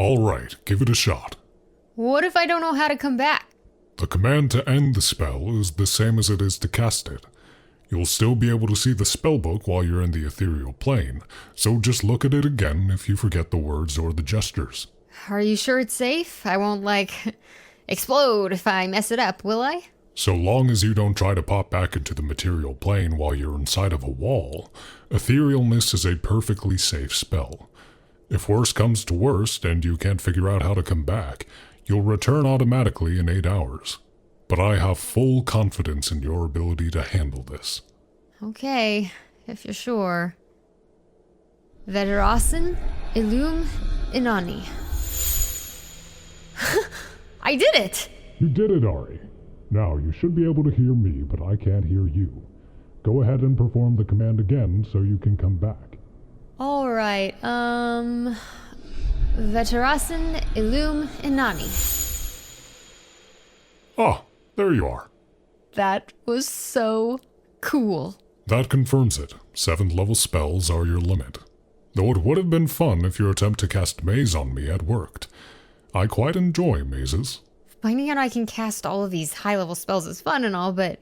Alright, give it a shot. What if I don't know how to come back? The command to end the spell is the same as it is to cast it. You'll still be able to see the spellbook while you're in the ethereal plane, so just look at it again if you forget the words or the gestures. Are you sure it's safe? I won't, explode if I mess it up, will I? So long as you don't try to pop back into the material plane while you're inside of a wall, etherealness is a perfectly safe spell. If worse comes to worst and you can't figure out how to come back, you'll return automatically in 8 hours. But I have full confidence in your ability to handle this. Okay, if you're sure. Veterosin, Illum, Inani. I did it! You did it, Ari. Now, you should be able to hear me, but I can't hear you. Go ahead and perform the command again so you can come back. Alright, Veterosin, Illum, Inani. Ah, there you are. That was so cool. That confirms it. 7th level spells are your limit. Though it would have been fun if your attempt to cast maze on me had worked. I quite enjoy mazes. Finding out I can cast all of these high-level spells is fun and all, but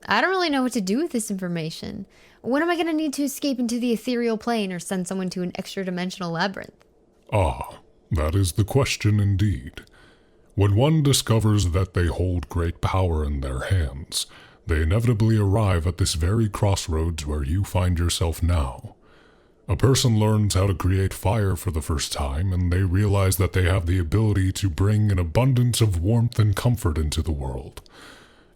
I don't really know what to do with this information. When am I going to need to escape into the ethereal plane or send someone to an extra-dimensional labyrinth? Ah, that is the question indeed. When one discovers that they hold great power in their hands, they inevitably arrive at this very crossroads where you find yourself now. A person learns how to create fire for the first time, and they realize that they have the ability to bring an abundance of warmth and comfort into the world.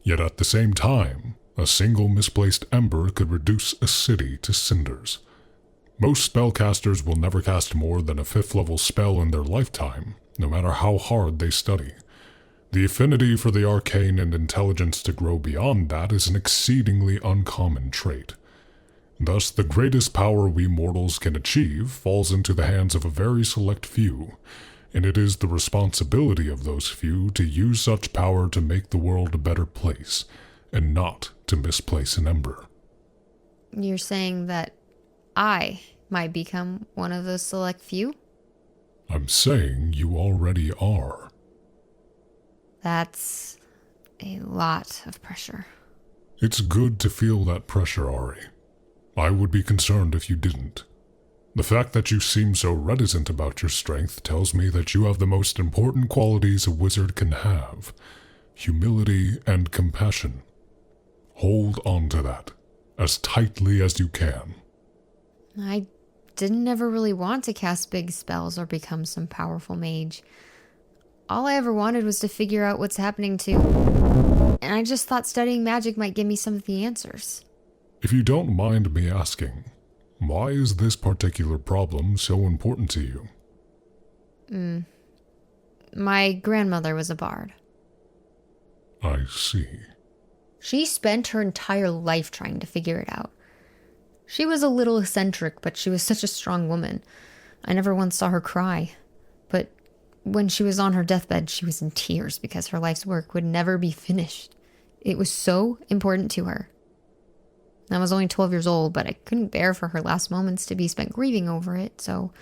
Yet at the same time, a single misplaced ember could reduce a city to cinders. Most spellcasters will never cast more than a 5th level spell in their lifetime, no matter how hard they study. The affinity for the arcane and intelligence to grow beyond that is an exceedingly uncommon trait. Thus, the greatest power we mortals can achieve falls into the hands of a very select few, and it is the responsibility of those few to use such power to make the world a better place, and not to misplace an ember. You're saying that I might become one of those select few? I'm saying you already are. That's a lot of pressure. It's good to feel that pressure, Ari. I would be concerned if you didn't. The fact that you seem so reticent about your strength tells me that you have the most important qualities a wizard can have: humility and compassion. Hold on to that, as tightly as you can. I didn't ever really want to cast big spells or become some powerful mage. All I ever wanted was to figure out what's happening to... And I just thought studying magic might give me some of the answers. If you don't mind me asking, why is this particular problem so important to you? My grandmother was a bard. I see. She spent her entire life trying to figure it out. She was a little eccentric, but she was such a strong woman. I never once saw her cry. But when she was on her deathbed, she was in tears because her life's work would never be finished. It was so important to her. I was only 12 years old, but I couldn't bear for her last moments to be spent grieving over it, so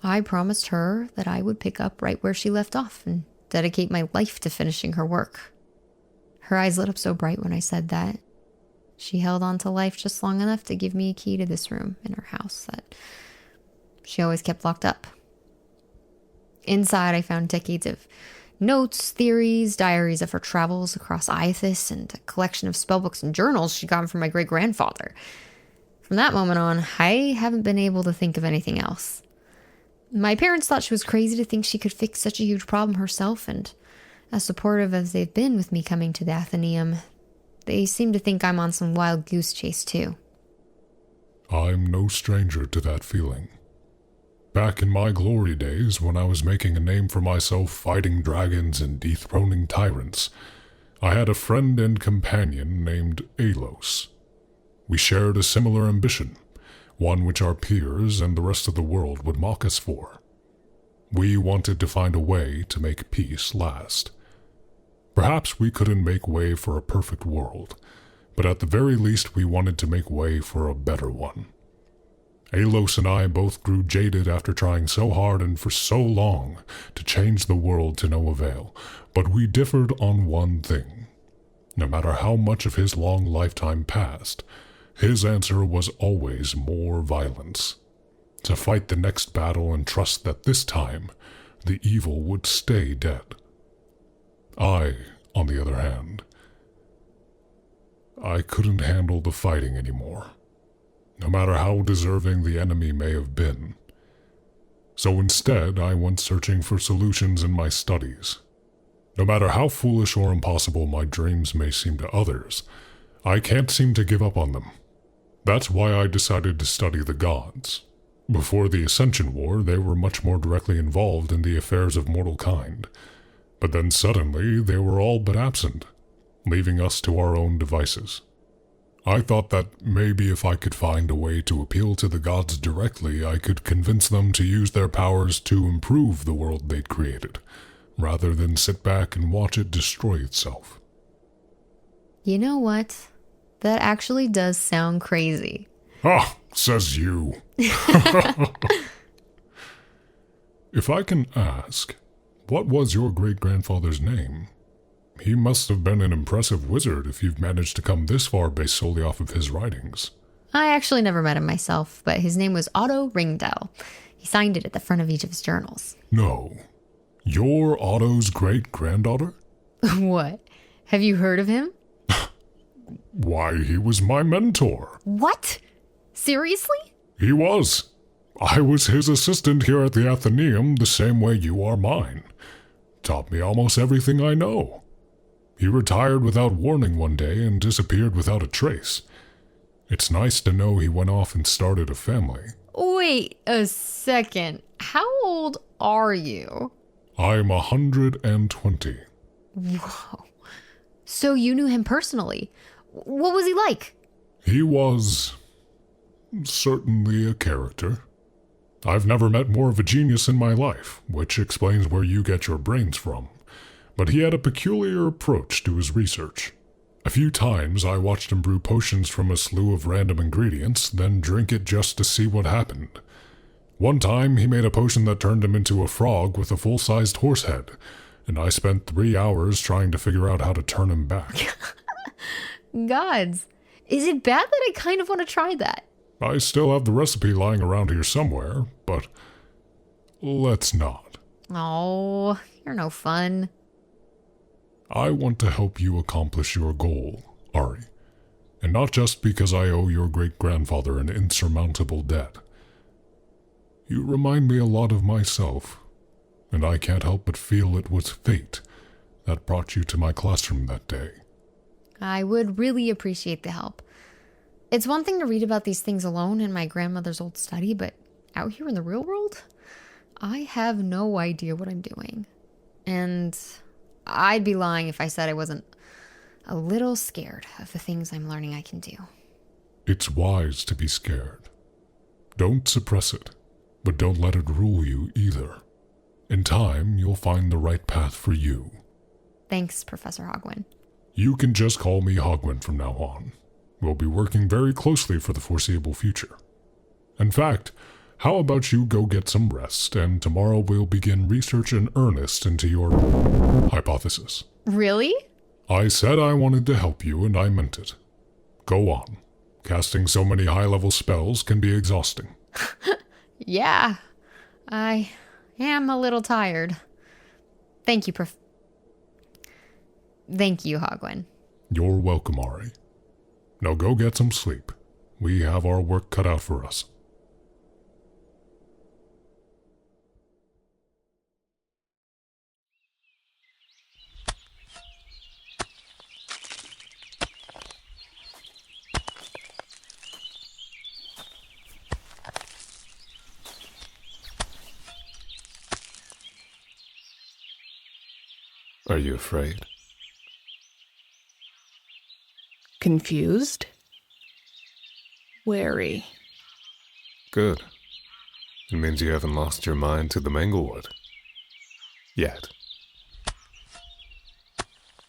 I promised her that I would pick up right where she left off and dedicate my life to finishing her work. Her eyes lit up so bright when I said that. She held on to life just long enough to give me a key to this room in her house that she always kept locked up. Inside, I found decades of notes, theories, diaries of her travels across Iathis, and a collection of spellbooks and journals she got from my great-grandfather. From that moment on, I haven't been able to think of anything else. My parents thought she was crazy to think she could fix such a huge problem herself, and as supportive as they've been with me coming to the Athenaeum, they seem to think I'm on some wild goose chase too. I'm no stranger to that feeling. Back in my glory days, when I was making a name for myself fighting dragons and dethroning tyrants, I had a friend and companion named Alos. We shared a similar ambition, one which our peers and the rest of the world would mock us for. We wanted to find a way to make peace last. Perhaps we couldn't make way for a perfect world, but at the very least we wanted to make way for a better one. Alos and I both grew jaded after trying so hard and for so long to change the world to no avail, but we differed on one thing. No matter how much of his long lifetime passed, his answer was always more violence. To fight the next battle and trust that this time, the evil would stay dead. I, on the other hand, I couldn't handle the fighting anymore, no matter how deserving the enemy may have been. So instead, I went searching for solutions in my studies. No matter how foolish or impossible my dreams may seem to others, I can't seem to give up on them. That's why I decided to study the gods. Before the Ascension War, they were much more directly involved in the affairs of mortal kind. But then suddenly, they were all but absent, leaving us to our own devices. I thought that maybe if I could find a way to appeal to the gods directly, I could convince them to use their powers to improve the world they'd created, rather than sit back and watch it destroy itself. You know what? That actually does sound crazy. Ah, says you. If I can ask, what was your great-grandfather's name? He must have been an impressive wizard if you've managed to come this far based solely off of his writings. I actually never met him myself, but his name was Otto Ringdell. He signed it at the front of each of his journals. No. You're Otto's great-granddaughter? What? Have you heard of him? Why, he was my mentor. What? Seriously? He was. I was his assistant here at the Athenaeum the same way you are mine. Taught me almost everything I know. He retired without warning one day and disappeared without a trace. It's nice to know he went off and started a family. Wait a second. How old are you? I'm 120. Whoa. So you knew him personally. What was he like? He was certainly a character. I've never met more of a genius in my life, which explains where you get your brains from. But he had a peculiar approach to his research. A few times I watched him brew potions from a slew of random ingredients, then drink it just to see what happened. One time he made a potion that turned him into a frog with a full-sized horse head, and I spent 3 hours trying to figure out how to turn him back. Gods, is it bad that I kind of want to try that? I still have the recipe lying around here somewhere, but let's not. Oh, you're no fun. I want to help you accomplish your goal, Ari. And not just because I owe your great-grandfather an insurmountable debt. You remind me a lot of myself, and I can't help but feel it was fate that brought you to my classroom that day. I would really appreciate the help. It's one thing to read about these things alone in my grandmother's old study, but out here in the real world, I have no idea what I'm doing. And I'd be lying if I said I wasn't a little scared of the things I'm learning I can do. It's wise to be scared. Don't suppress it, but don't let it rule you either. In time, you'll find the right path for you. Thanks, Professor Hogwin. You can just call me Hogwin from now on. We'll be working very closely for the foreseeable future. In fact, how about you go get some rest, and tomorrow we'll begin research in earnest into your hypothesis. Really? I said I wanted to help you, and I meant it. Go on. Casting so many high-level spells can be exhausting. Yeah, I am a little tired. Thank you, Thank you, Hogwin. You're welcome, Ari. Now go get some sleep. We have our work cut out for us. Are you afraid? Confused? Wary. Good. It means you haven't lost your mind to the Manglewood. Yet.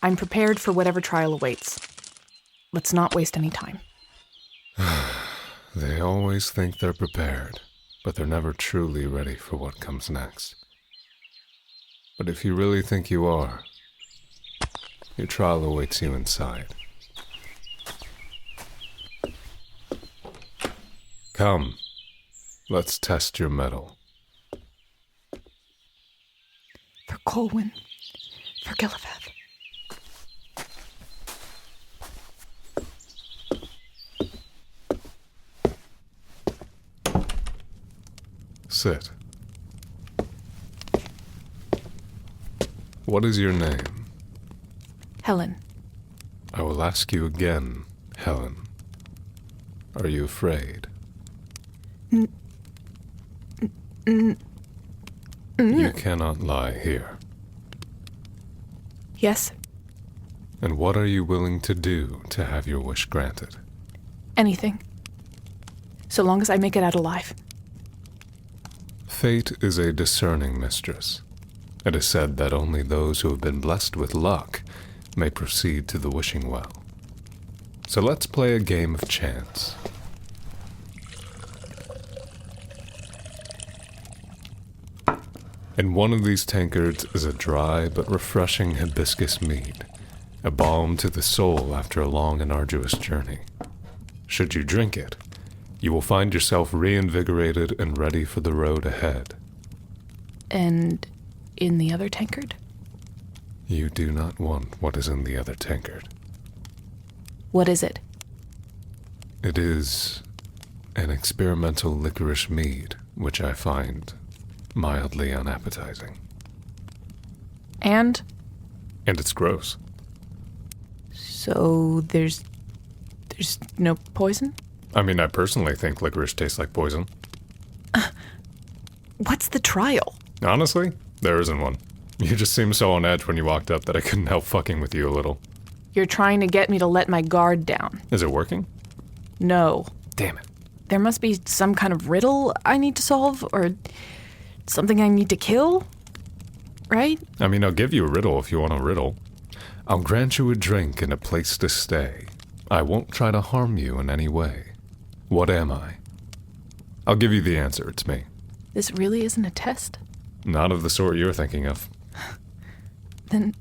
I'm prepared for whatever trial awaits. Let's not waste any time. They always think they're prepared, but they're never truly ready for what comes next. But if you really think you are, your trial awaits you inside. Come, let's test your mettle. For Colwyn. For Galivath. Sit. What is your name? Helen. I will ask you again, Helen. Are you afraid? You cannot lie here. Yes. And what are you willing to do to have your wish granted? Anything. So long as I make it out alive. Fate is a discerning mistress. It is said that only those who have been blessed with luck may proceed to the wishing well. So let's play a game of chance. In one of these tankards is a dry but refreshing hibiscus mead, a balm to the soul after a long and arduous journey. Should you drink it, you will find yourself reinvigorated and ready for the road ahead. And in the other tankard? You do not want what is in the other tankard. What is it? It is an experimental licorice mead, which I find mildly unappetizing. And? And it's gross. So there's no poison? I mean, I personally think licorice tastes like poison. What's the trial? Honestly, there isn't one. You just seemed so on edge when you walked up that I couldn't help fucking with you a little. You're trying to get me to let my guard down. Is it working? No. Damn it. There must be some kind of riddle I need to solve, or something I need to kill, right? I mean, I'll give you a riddle if you want a riddle. I'll grant you a drink and a place to stay. I won't try to harm you in any way. What am I? I'll give you the answer. It's me. This really isn't a test? Not of the sort you're thinking of. Then,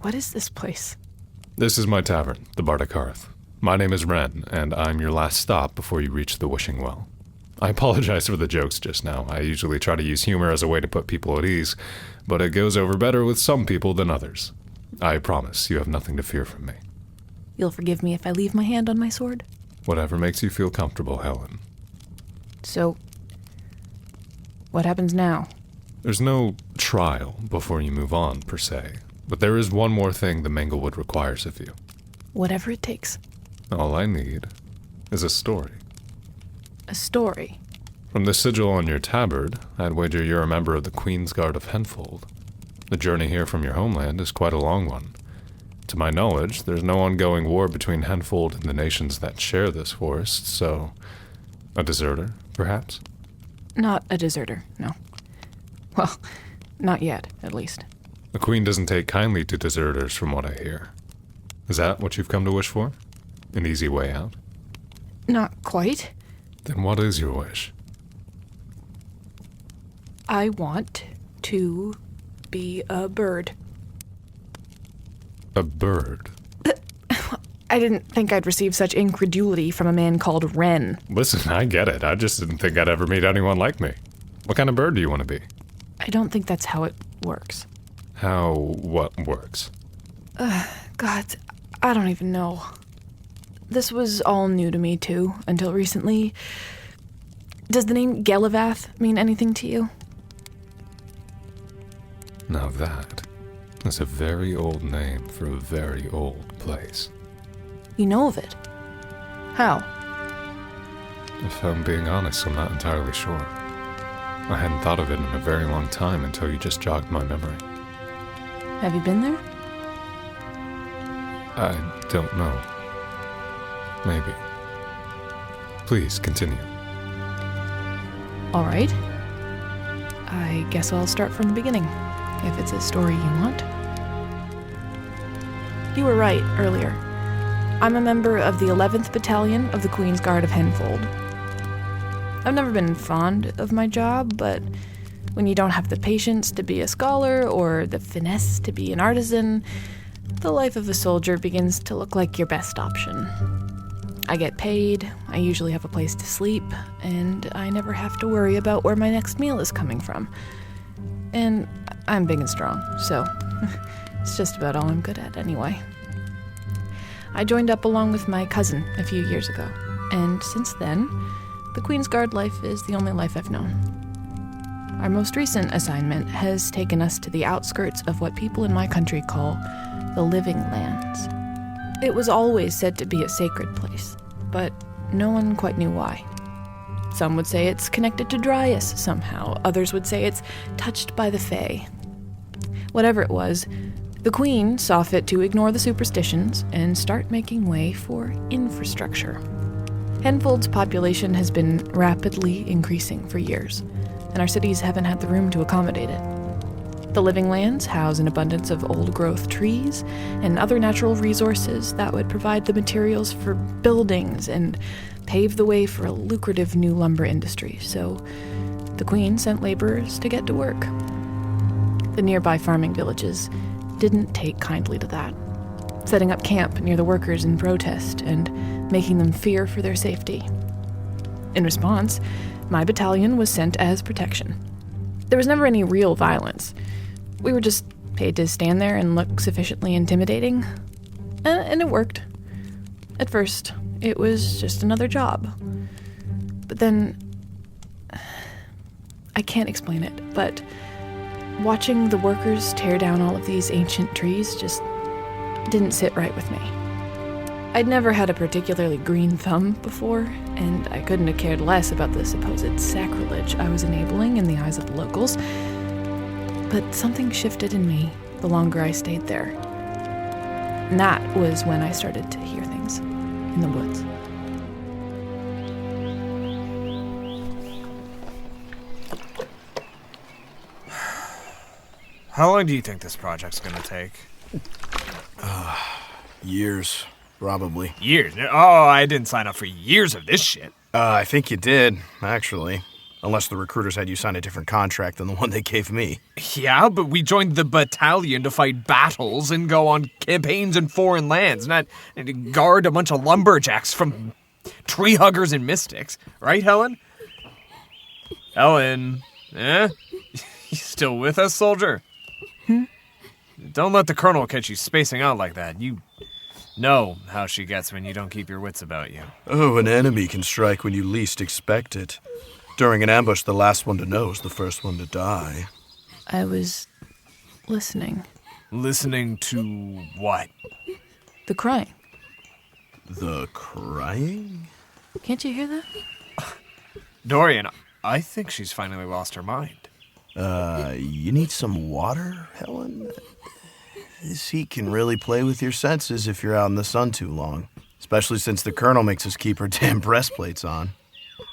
what is this place? This is my tavern, the Bardic Hearth. My name is Wren, and I'm your last stop before you reach the wishing well. I apologize for the jokes just now. I usually try to use humor as a way to put people at ease, but it goes over better with some people than others. I promise you have nothing to fear from me. You'll forgive me if I leave my hand on my sword? Whatever makes you feel comfortable, Helen. So, what happens now? There's no trial before you move on, per se, but there is one more thing the Manglewood requires of you. Whatever it takes. All I need is a story. A story? From the sigil on your tabard, I'd wager you're a member of the Queen's Guard of Henfold. The journey here from your homeland is quite a long one. To my knowledge, there's no ongoing war between Henfold and the nations that share this forest, so a deserter, perhaps? Not a deserter, no. Well, not yet, at least. The Queen doesn't take kindly to deserters, from what I hear. Is that what you've come to wish for? An easy way out? Not quite. Then what is your wish? I want to be a bird. A bird? I didn't think I'd receive such incredulity from a man called Wren. Listen, I get it. I just didn't think I'd ever meet anyone like me. What kind of bird do you want to be? I don't think that's how it works. How what works? God, I don't even know. This was all new to me, too, until recently. Does the name Galivath mean anything to you? Now that is a very old name for a very old place. You know of it. How? If I'm being honest, I'm not entirely sure. I hadn't thought of it in a very long time until you just jogged my memory. Have you been there? I don't know. Maybe. Please, continue. All right. I guess I'll start from the beginning, if it's a story you want. You were right earlier. I'm a member of the 11th Battalion of the Queen's Guard of Henfold. I've never been fond of my job, but when you don't have the patience to be a scholar or the finesse to be an artisan, the life of a soldier begins to look like your best option. I get paid, I usually have a place to sleep, and I never have to worry about where my next meal is coming from. And I'm big and strong, so it's just about all I'm good at anyway. I joined up along with my cousin a few years ago, and since then, the Queen's Guard life is the only life I've known. Our most recent assignment has taken us to the outskirts of what people in my country call the Living Lands. It was always said to be a sacred place, but no one quite knew why. Some would say it's connected to Dryas somehow, others would say it's touched by the Fae. Whatever it was, the Queen saw fit to ignore the superstitions and start making way for infrastructure. Henfold's population has been rapidly increasing for years, and our cities haven't had the room to accommodate it. The Living Lands house an abundance of old-growth trees and other natural resources that would provide the materials for buildings and pave the way for a lucrative new lumber industry, so the Queen sent laborers to get to work. The nearby farming villages didn't take kindly to that, setting up camp near the workers in protest and making them fear for their safety. In response, my battalion was sent as protection. There was never any real violence. We were just paid to stand there and look sufficiently intimidating. And it worked. At first, it was just another job. But then, I can't explain it, but watching the workers tear down all of these ancient trees just didn't sit right with me. I'd never had a particularly green thumb before, and I couldn't have cared less about the supposed sacrilege I was enabling in the eyes of the locals. But something shifted in me the longer I stayed there. And that was when I started to hear things in the woods. How long do you think this project's gonna take? Years, probably. Years? Oh, I didn't sign up for years of this shit. I think you did, actually. Unless the recruiters had you sign a different contract than the one they gave me. Yeah, but we joined the battalion to fight battles and go on campaigns in foreign lands, not to guard a bunch of lumberjacks from tree huggers and mystics. Right, Helen? Helen, You still with us, soldier? Don't let the colonel catch you spacing out like that. You know how she gets when you don't keep your wits about you. Oh, an enemy can strike when you least expect it. During an ambush, the last one to know is the first one to die. I was listening. Listening to what? The crying. The crying? Can't you hear that? Dorian, I think she's finally lost her mind. You need some water, Helen? This heat can really play with your senses if you're out in the sun too long. Especially since the colonel makes us keep our damn breastplates on.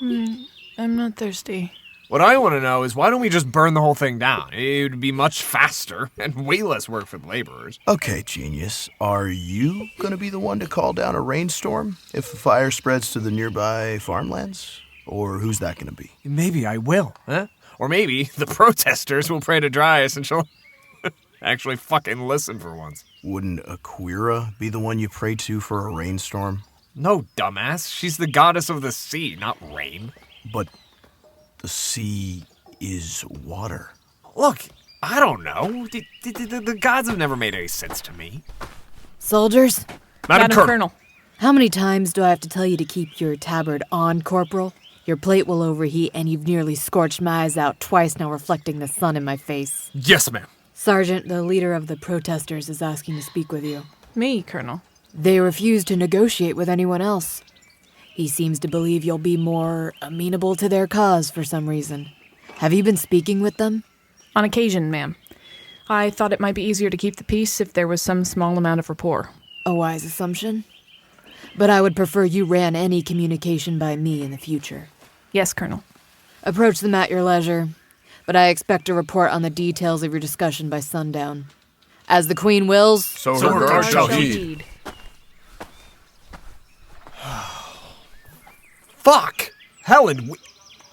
I'm not thirsty. What I want to know is why don't we just burn the whole thing down? It would be much faster and way less work for the laborers. Okay, genius. Are you going to be the one to call down a rainstorm if the fire spreads to the nearby farmlands? Or who's that going to be? Maybe I will, huh? Or maybe the protesters will pray to Dryas and she'll actually fucking listen for once. Wouldn't Aquira be the one you pray to for a rainstorm? No, dumbass. She's the goddess of the sea, not rain. But the sea is water. Look, I don't know. The gods have never made any sense to me. Soldiers? Madam Colonel. How many times do I have to tell you to keep your tabard on, Corporal? Your plate will overheat, and you've nearly scorched my eyes out twice now, reflecting the sun in my face. Yes, ma'am. Sergeant, the leader of the protesters is asking to speak with you. Me, Colonel. They refuse to negotiate with anyone else. He seems to believe you'll be more amenable to their cause for some reason. Have you been speaking with them? On occasion, ma'am. I thought it might be easier to keep the peace if there was some small amount of rapport. A wise assumption. But I would prefer you ran any communication by me in the future. Yes, Colonel. Approach them at your leisure, but I expect a report on the details of your discussion by sundown. As the Queen wills, So her guard shall heed. fuck? Helen,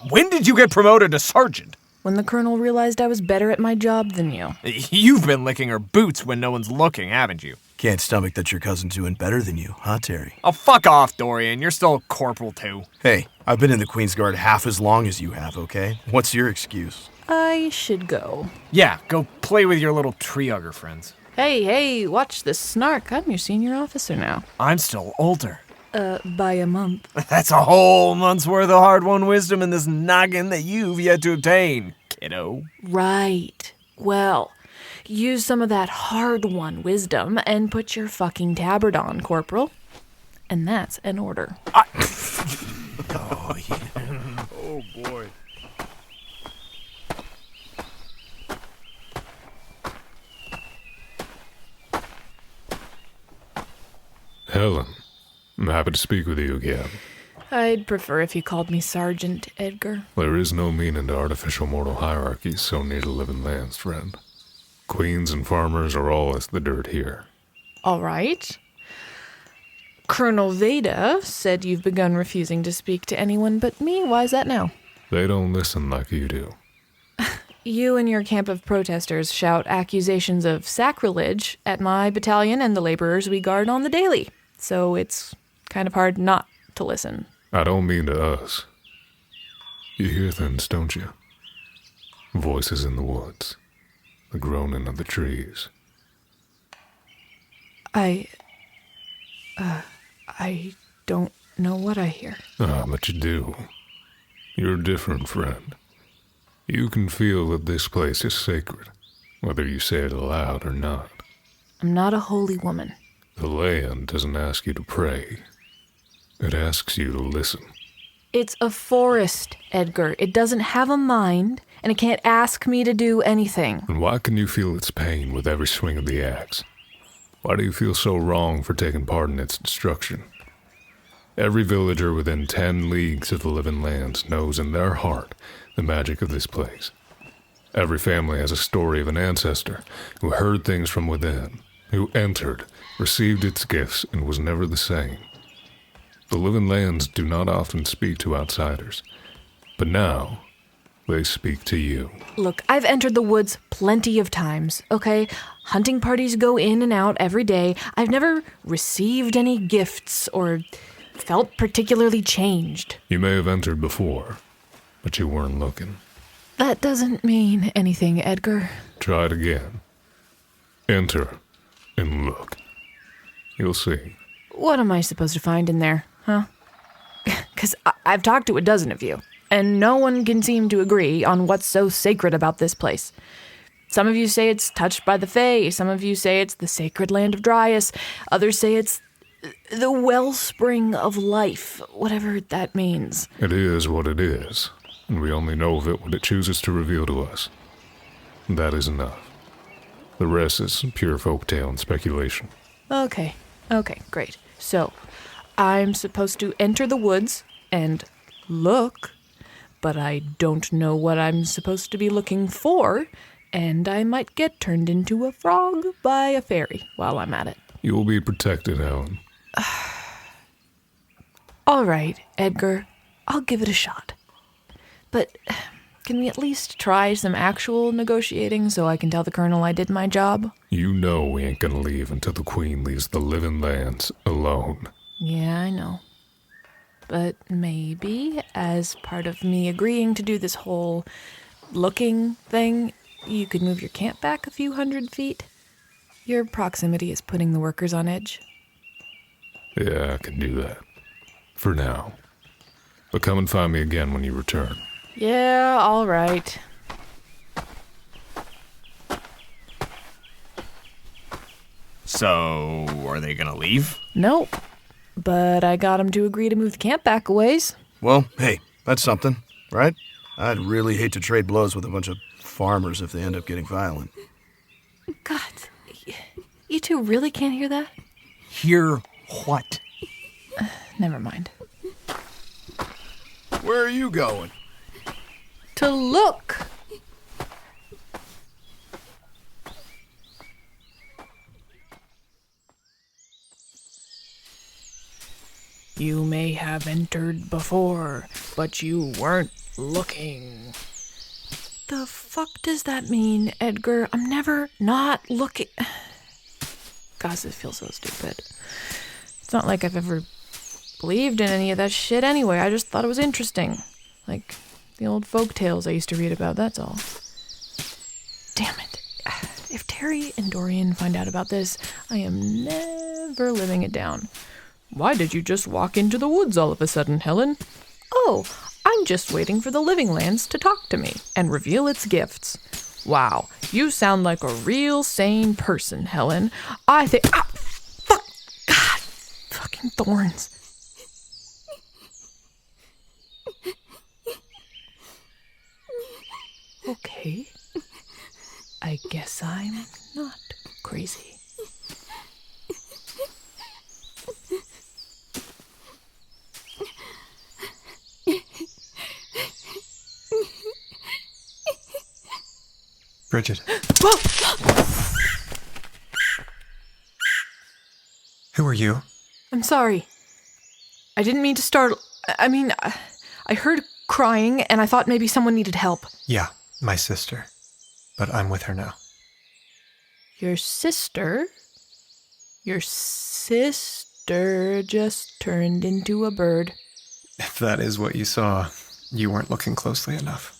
when did you get promoted to sergeant? When the colonel realized I was better at my job than you. You've been licking her boots when no one's looking, haven't you? Can't stomach that your cousin's doing better than you, huh, Terry? Oh, fuck off, Dorian. You're still a corporal, too. Hey, I've been in the Queen's Guard half as long as you have, okay? What's your excuse? I should go. Yeah, go play with your little tree hugger friends. Hey, watch this snark. I'm your senior officer now. I'm still older. By a month. That's a whole month's worth of hard-won wisdom in this noggin that you've yet to obtain, kiddo. Right. Well, use some of that hard-won wisdom and put your fucking tabard on, Corporal. And that's an order. Oh, yeah. Oh, boy. Helen, I'm happy to speak with you again. I'd prefer if you called me Sergeant, Edgar. There is no meaning to artificial mortal hierarchies so near to living lands, friend. Queens and farmers are all as the dirt here. All right. Colonel Veda said you've begun refusing to speak to anyone but me. Why is that now? They don't listen like you do. You and your camp of protesters shout accusations of sacrilege at my battalion and the laborers we guard on the daily. So it's kind of hard not to listen. I don't mean to us. You hear things, don't you? Voices in the woods. The groaning of the trees. I don't know what I hear. Ah, but you do. You're different, friend. You can feel that this place is sacred, whether you say it aloud or not. I'm not a holy woman. The land doesn't ask you to pray. It asks you to listen. It's a forest, Edgar. It doesn't have a mind, and it can't ask me to do anything. And why can you feel its pain with every swing of the axe? Why do you feel so wrong for taking part in its destruction? Every villager within 10 leagues of the living lands knows in their heart the magic of this place. Every family has a story of an ancestor who heard things from within, who entered, received its gifts, and was never the same. The living lands do not often speak to outsiders, but now they speak to you. Look, I've entered the woods plenty of times, okay? Hunting parties go in and out every day. I've never received any gifts or felt particularly changed. You may have entered before, but you weren't looking. That doesn't mean anything, Edgar. Try it again. Enter and look. You'll see. What am I supposed to find in there, huh? Because I've talked to a dozen of you, and no one can seem to agree on what's so sacred about this place. Some of you say it's touched by the Fae, some of you say it's the sacred land of Dryas, others say it's the wellspring of life, whatever that means. It is what it is, and we only know of it what it chooses to reveal to us. That is enough. The rest is pure folktale and speculation. Okay, great. So, I'm supposed to enter the woods and look, but I don't know what I'm supposed to be looking for, and I might get turned into a frog by a fairy while I'm at it. You will be protected, Helen. All right, Edgar, I'll give it a shot. But can we at least try some actual negotiating so I can tell the colonel I did my job? You know we ain't gonna leave until the Queen leaves the living lands alone. Yeah, I know. But maybe, as part of me agreeing to do this whole looking thing, you could move your camp back a few 100 feet. Your proximity is putting the workers on edge. Yeah, I can do that. For now. But come and find me again when you return. Yeah, all right. So, are they gonna leave? Nope. But I got him to agree to move the camp back a ways. Well, hey, that's something, right? I'd really hate to trade blows with a bunch of farmers if they end up getting violent. God, you two really can't hear that? Hear what? Never mind. Where are you going? To look. You may have entered before, but you weren't looking. The fuck does that mean, Edgar? I'm never not looking. Gosh, this feels so stupid. It's not like I've ever believed in any of that shit anyway. I just thought it was interesting. Like the old folk tales I used to read about, that's all. Damn it. If Terry and Dorian find out about this, I am never living it down. Why did you just walk into the woods all of a sudden, Helen? Oh, I'm just waiting for the Living Lands to talk to me and reveal its gifts. Wow, you sound like a real sane person, Helen. I think... fuck! God! Fucking thorns. Okay. I guess I'm not crazy. Brigid. Whoa! Who are you? I'm sorry. I didn't mean to startle. I heard crying and I thought maybe someone needed help. Yeah, my sister. But I'm with her now. Your sister? Your sister just turned into a bird. If that is what you saw, you weren't looking closely enough.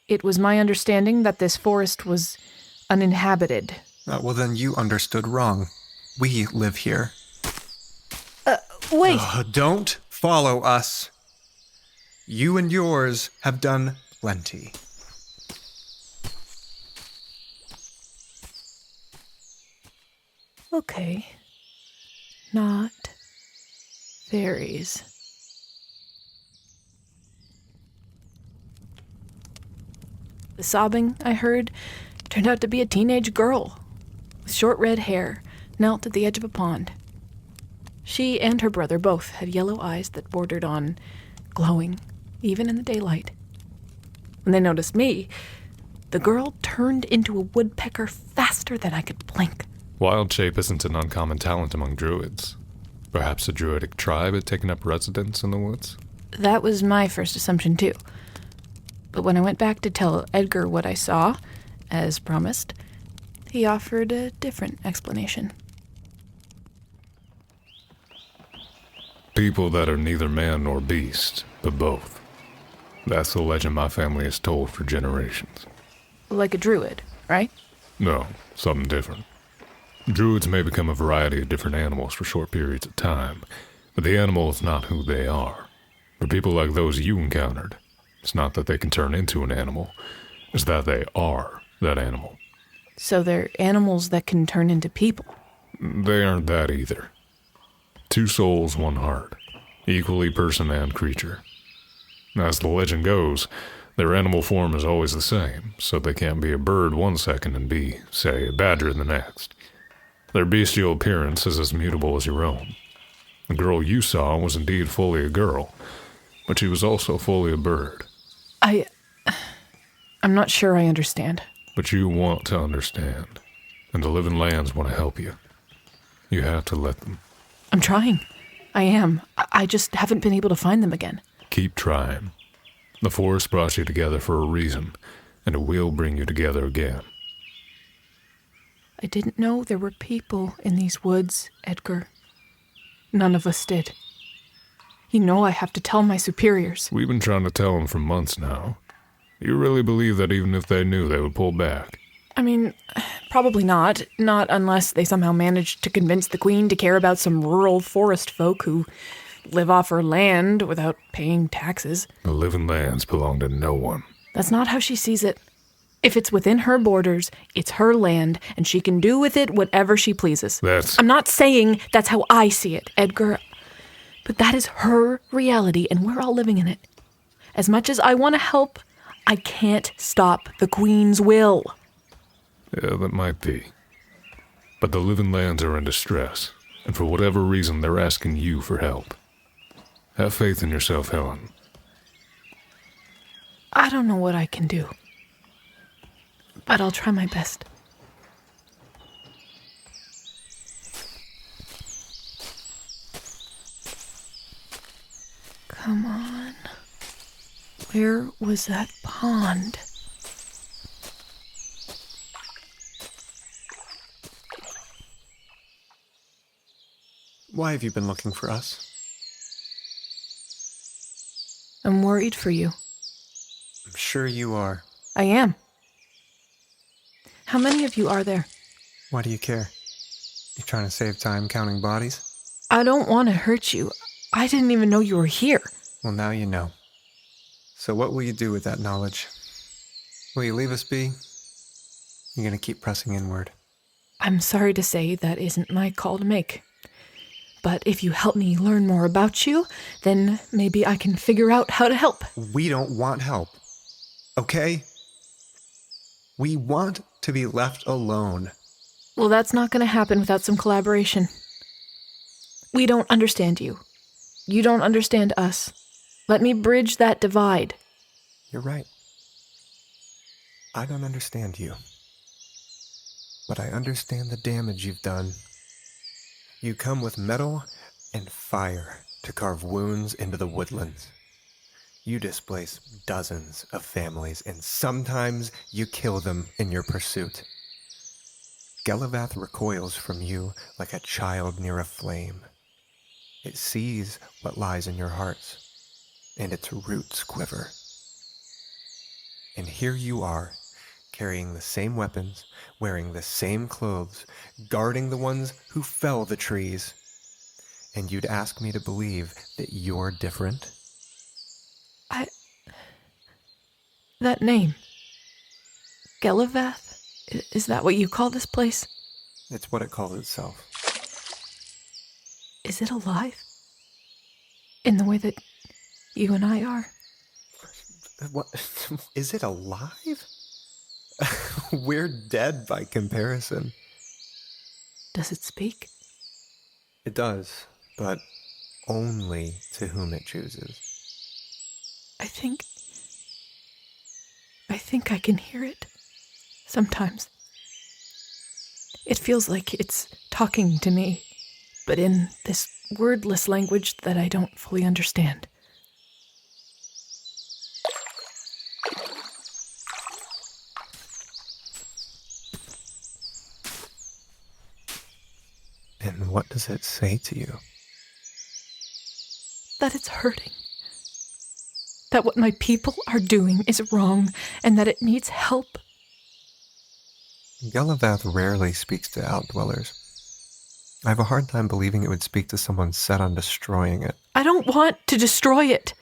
It was my understanding that this forest was uninhabited. Well, then you understood wrong. We live here. Wait! Don't follow us. You and yours have done plenty. Okay. Not fairies. The sobbing I heard turned out to be a teenage girl with short red hair, knelt at the edge of a pond. She and her brother both had yellow eyes that bordered on glowing, even in the daylight. When they noticed me, the girl turned into a woodpecker faster than I could blink. Wild shape isn't an uncommon talent among druids. Perhaps a druidic tribe had taken up residence in the woods? That was my first assumption, too. But when I went back to tell Edgar what I saw, as promised, he offered a different explanation. People that are neither man nor beast, but both. That's the legend my family has told for generations. Like a druid, right? No, something different. Druids may become a variety of different animals for short periods of time, but the animal is not who they are. For people like those you encountered, it's not that they can turn into an animal, it's that they are that animal. So they're animals that can turn into people? They aren't that either. 2 souls, 1 heart, equally person and creature. As the legend goes, their animal form is always the same, so they can't be a bird one second and be, say, a badger the next. Their bestial appearance is as mutable as your own. The girl you saw was indeed fully a girl, but she was also fully a bird. I'm not sure I understand. But you want to understand, and the Living Lands want to help you. You have to let them. I'm trying. I am. I just haven't been able to find them again. Keep trying. The forest brought you together for a reason, and it will bring you together again. I didn't know there were people in these woods, Edgar. None of us did. You know I have to tell my superiors. We've been trying to tell them for months now. You really believe that even if they knew, they would pull back? I mean, probably not. Not unless they somehow managed to convince the Queen to care about some rural forest folk who live off her land without paying taxes. The Living Lands belong to no one. That's not how she sees it. If it's within her borders, it's her land, and she can do with it whatever she pleases. I'm not saying that's how I see it, Edgar. But that is her reality, and we're all living in it. As much as I want to help, I can't stop the Queen's will. Yeah, that might be. But the Living Lands are in distress, and for whatever reason, they're asking you for help. Have faith in yourself, Helen. I don't know what I can do, but I'll try my best. Come on. Where was that pond? Why have you been looking for us? I'm worried for you. I'm sure you are. I am. How many of you are there? Why do you care? You trying to save time counting bodies? I don't want to hurt you. I didn't even know you were here. Well, now you know. So what will you do with that knowledge? Will you leave us be? You're going to keep pressing inward. I'm sorry to say that isn't my call to make. But if you help me learn more about you, then maybe I can figure out how to help. We don't want help. Okay? We want to be left alone. Well, that's not going to happen without some collaboration. We don't understand you. You don't understand us. Let me bridge that divide. You're right. I don't understand you. But I understand the damage you've done. You come with metal and fire to carve wounds into the woodlands. You displace dozens of families, and sometimes you kill them in your pursuit. Galivath recoils from you like a child near a flame. It sees what lies in your hearts, and its roots quiver. And here you are, carrying the same weapons, wearing the same clothes, guarding the ones who fell the trees. And you'd ask me to believe that you're different? That name. Galivath? Is that what you call this place? It's what it calls itself. Is it alive? In the way that you and I are? What? Is it alive? We're dead by comparison. Does it speak? It does, but only to whom it chooses. I think I can hear it. Sometimes. It feels like it's talking to me, but in this wordless language that I don't fully understand. And what does it say to you? That it's hurting. That what my people are doing is wrong, and that it needs help. Galivath rarely speaks to outdwellers. I have a hard time believing it would speak to someone set on destroying it. I don't want to destroy it.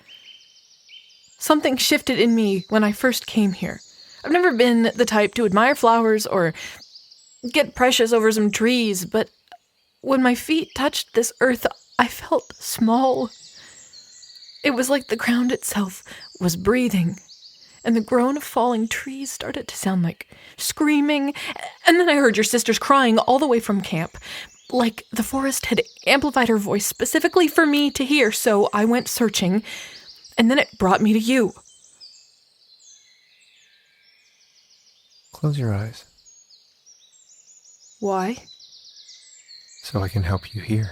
Something shifted in me when I first came here. I've never been the type to admire flowers or get precious over some trees, but when my feet touched this earth, I felt small. It was like the ground itself was breathing, and the groan of falling trees started to sound like screaming, and then I heard your sisters crying all the way from camp, like the forest had amplified her voice specifically for me to hear, so I went searching, and then it brought me to you. Close your eyes. Why? So I can help you hear.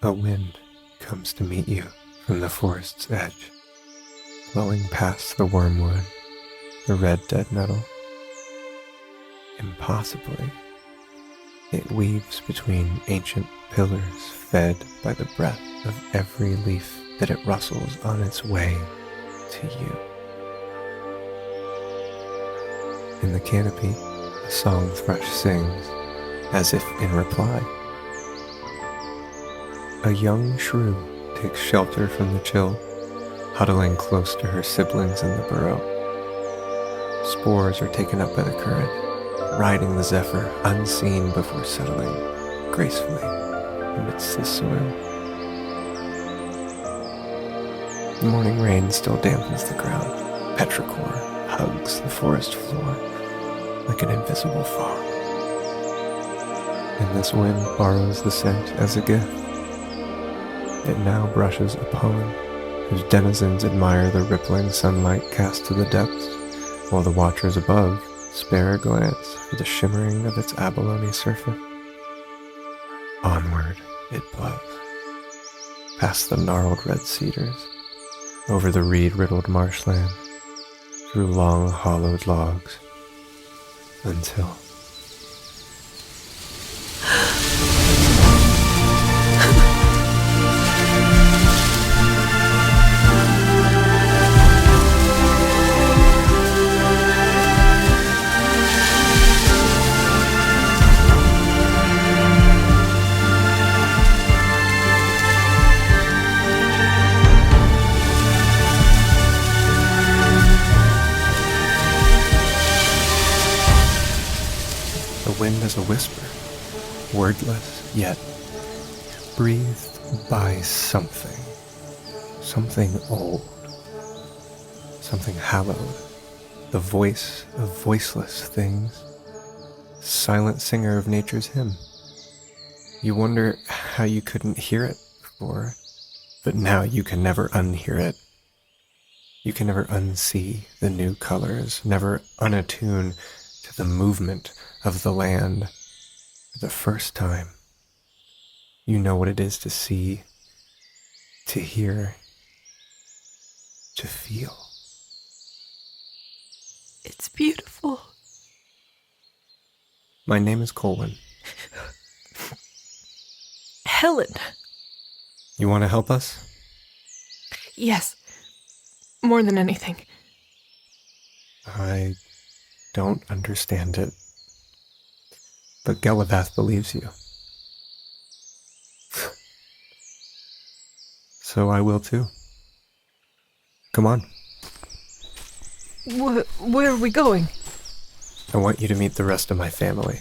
A wind comes to meet you from the forest's edge, blowing past the wormwood, the red dead nettle. Impossibly, it weaves between ancient pillars fed by the breath of every leaf that it rustles on its way to you. In the canopy, a song thrush sings, as if in reply. A young shrew takes shelter from the chill, huddling close to her siblings in the burrow. Spores are taken up by the current, riding the zephyr unseen before settling gracefully amidst the soil. The morning rain still dampens the ground. Petrichor hugs the forest floor like an invisible fog. And this wind borrows the scent as a gift. It now brushes a pond whose denizens admire the rippling sunlight cast to the depths, while the watchers above spare a glance for the shimmering of its abalone surface. Onward. it was. Past the gnarled red cedars, over the reed-riddled marshland, through long hollowed logs, until... The wind is a whisper, wordless, yet breathed by something. Something old. Something hallowed. The voice of voiceless things. Silent singer of nature's hymn. You wonder how you couldn't hear it before, but now you can never unhear it. You can never unsee the new colors, never unattune to the movement of the land. For the first time, you know what it is to see, to hear, to feel. It's beautiful. My name is Colwyn. Helen. You want to help us? Yes. More than anything. I don't understand it. But Galivath believes you. So I will too. Come on. Where are we going? I want you to meet the rest of my family.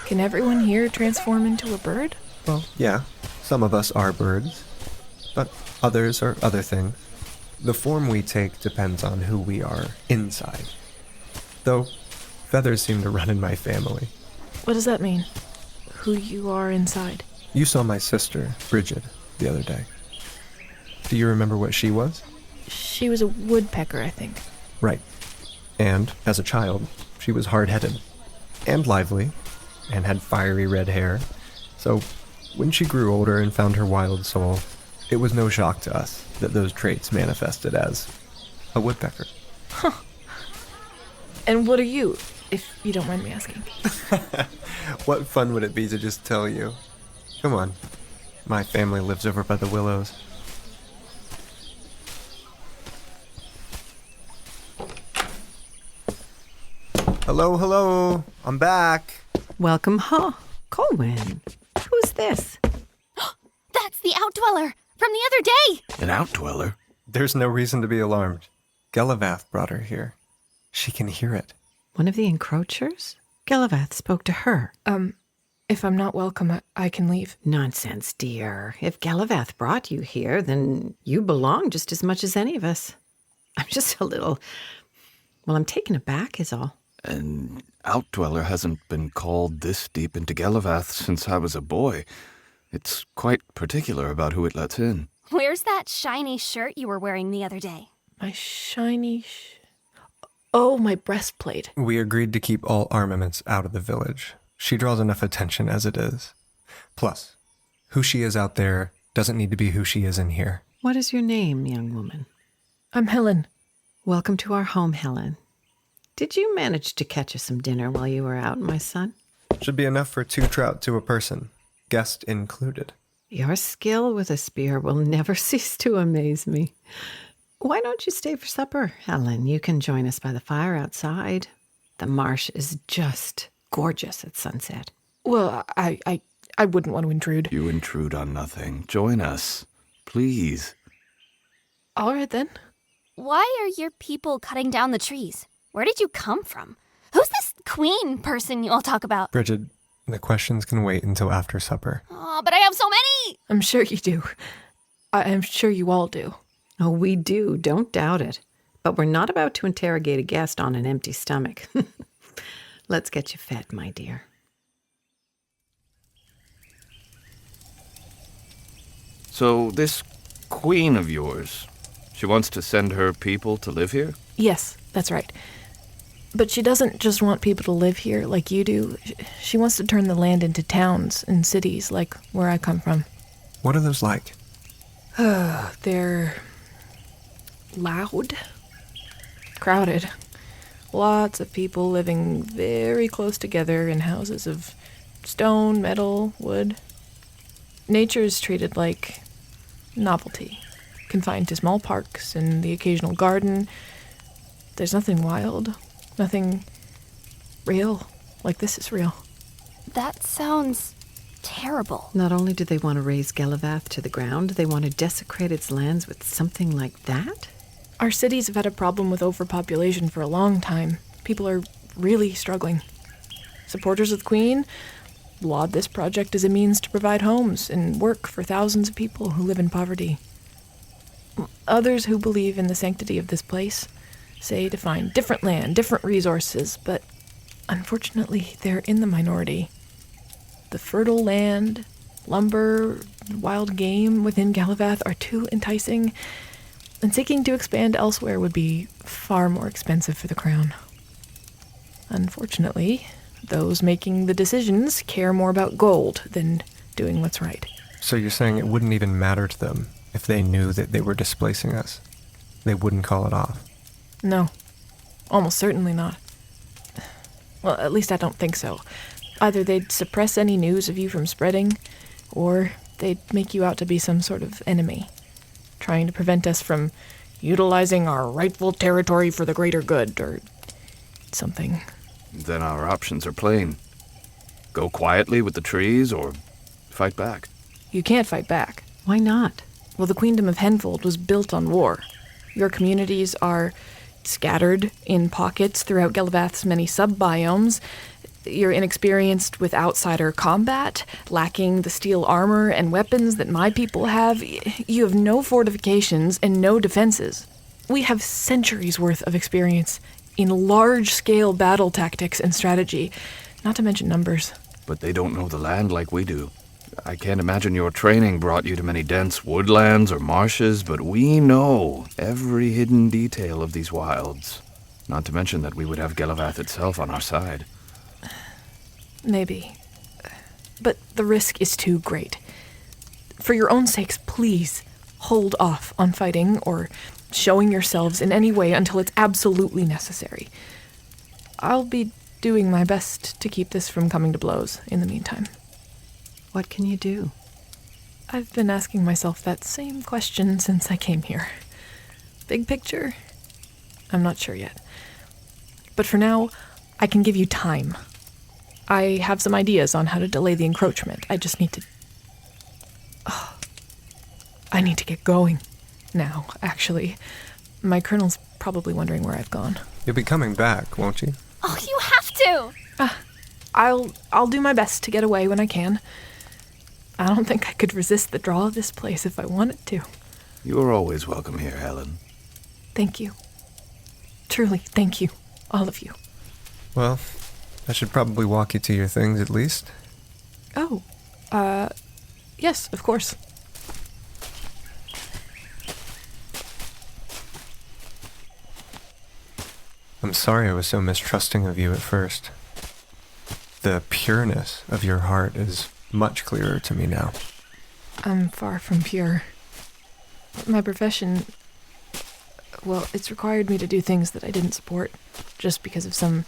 Can everyone here transform into a bird? Well, yeah, some of us are birds, but others are other things. The form we take depends on who we are inside. Though, feathers seem to run in my family. What does that mean? Who you are inside? You saw my sister, Brigid, the other day. Do you remember what she was? She was a woodpecker, I think. Right. And, as a child, she was hard-headed. And lively. And had fiery red hair. So, when she grew older and found her wild soul, it was no shock to us that those traits manifested as a woodpecker. Huh. And what are you, if you don't mind me asking? What fun would it be to just tell you? Come on. My family lives over by the willows. Hello, hello. I'm back. Welcome home, Colwyn. Who's this? That's the Outdweller from the other day! An Outdweller? There's no reason to be alarmed. Galivath brought her here. She can hear it. One of the encroachers? Galivath spoke to her. If I'm not welcome, I can leave. Nonsense, dear. If Galivath brought you here, then you belong just as much as any of us. I'm just a little... Well, I'm taken aback is all. An Outdweller hasn't been called this deep into Galivath since I was a boy. It's quite particular about who it lets in. Where's that shiny shirt you were wearing the other day? My shiny... Oh, my breastplate. We agreed to keep all armaments out of the village. She draws enough attention as it is. Plus, who she is out there doesn't need to be who she is in here. What is your name, young woman? I'm Helen. Welcome to our home, Helen. Did you manage to catch us some dinner while you were out, my son? Should be enough for 2 trout to a person, guest included. Your skill with a spear will never cease to amaze me. Why don't you stay for supper, Helen? You can join us by the fire outside. The marsh is just gorgeous at sunset. Well, I wouldn't want to intrude. You intrude on nothing. Join us. Please. All right, then. Why are your people cutting down the trees? Where did you come from? Who's this queen person you all talk about? Brigid, the questions can wait until after supper. Oh, but I have so many! I'm sure you do. I'm sure you all do. Oh, we do. Don't doubt it. But we're not about to interrogate a guest on an empty stomach. Let's get you fed, my dear. So this queen of yours, she wants to send her people to live here? Yes, that's right. But she doesn't just want people to live here like you do. She wants to turn the land into towns and cities like where I come from. What are those like? They're loud, crowded. Lots of people living very close together in houses of stone, metal, wood. Nature's treated like novelty, confined to small parks and the occasional garden. There's nothing wild, nothing real, like this is real. That sounds terrible. Not only do they want to raze Galivath to the ground, they want to desecrate its lands with something like that? Our cities have had a problem with overpopulation for a long time. People are really struggling. Supporters of the Queen laud this project as a means to provide homes and work for thousands of people who live in poverty. Others who believe in the sanctity of this place say to find different land, different resources, but unfortunately they're in the minority. The fertile land, lumber, wild game within Galivath are too enticing, and seeking to expand elsewhere would be far more expensive for the crown. Unfortunately, those making the decisions care more about gold than doing what's right. So you're saying it wouldn't even matter to them if they knew that they were displacing us? They wouldn't call it off? No, almost certainly not. Well, at least I don't think so. Either they'd suppress any news of you from spreading, or they'd make you out to be some sort of enemy, trying to prevent us from utilizing our rightful territory for the greater good, or something. Then our options are plain. Go quietly with the trees, or fight back. You can't fight back. Why not? Well, the Queendom of Henfold was built on war. Your communities are scattered in pockets throughout Galivath's many sub-biomes. You're inexperienced with outsider combat, lacking the steel armor and weapons that my people have. You have no fortifications and no defenses. We have centuries worth of experience in large-scale battle tactics and strategy, not to mention numbers. But they don't know the land like we do. I can't imagine your training brought you to many dense woodlands or marshes, but we know every hidden detail of these wilds. Not to mention that we would have Galivath itself on our side. Maybe. But the risk is too great. For your own sakes, please hold off on fighting or showing yourselves in any way until it's absolutely necessary. I'll be doing my best to keep this from coming to blows in the meantime. What can you do? I've been asking myself that same question since I came here. Big picture? I'm not sure yet. But for now, I can give you time. I have some ideas on how to delay the encroachment. I just need to... I need to get going. Now, actually. My colonel's probably wondering where I've gone. You'll be coming back, won't you? Oh, you have to! I'll do my best to get away when I can. I don't think I could resist the draw of this place if I wanted to. You're always welcome here, Helen. Thank you. Truly, thank you. All of you. Well, I should probably walk you to your things at least. Oh, yes, of course. I'm sorry I was so mistrusting of you at first. The pureness of your heart is much clearer to me now. I'm far from pure. My profession, well, it's required me to do things that I didn't support, just because of some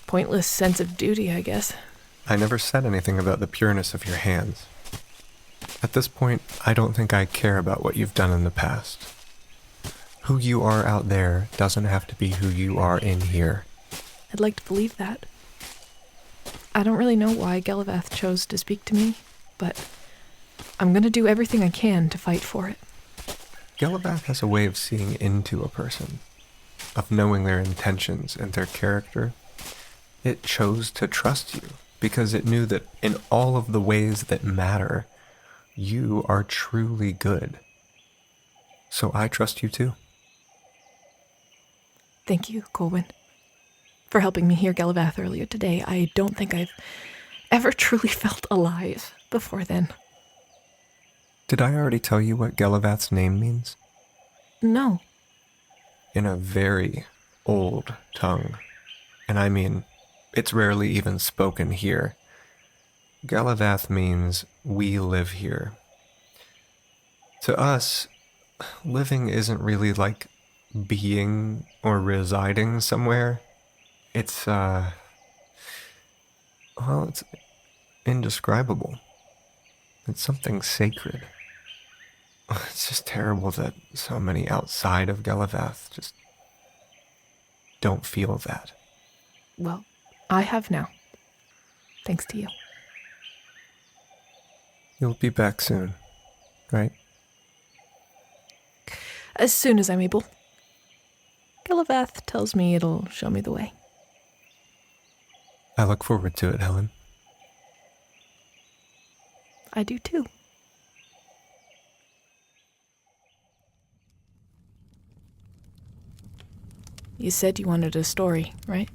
pointless sense of duty, I guess. I never said anything about the pureness of your hands. At this point, I don't think I care about what you've done in the past. Who you are out there doesn't have to be who you are in here. I'd like to believe that. I don't really know why Galivath chose to speak to me, but I'm going to do everything I can to fight for it. Galivath has a way of seeing into a person, of knowing their intentions and their character. It chose to trust you because it knew that in all of the ways that matter, you are truly good. So I trust you too. Thank you, Colwyn, for helping me hear Galivath earlier today. I don't think I've ever truly felt alive before then. Did I already tell you what Galivath's name means? No. in a very old tongue. And I mean, it's rarely even spoken here. Galivath means we live here. To us, living isn't really like being or residing somewhere. It's, it's indescribable. It's something sacred. It's just terrible that so many outside of Galivath just don't feel that. Well, I have now. Thanks to you. You'll be back soon, right? As soon as I'm able. Galivath tells me it'll show me the way. I look forward to it, Helen. I do too. You said you wanted a story, right?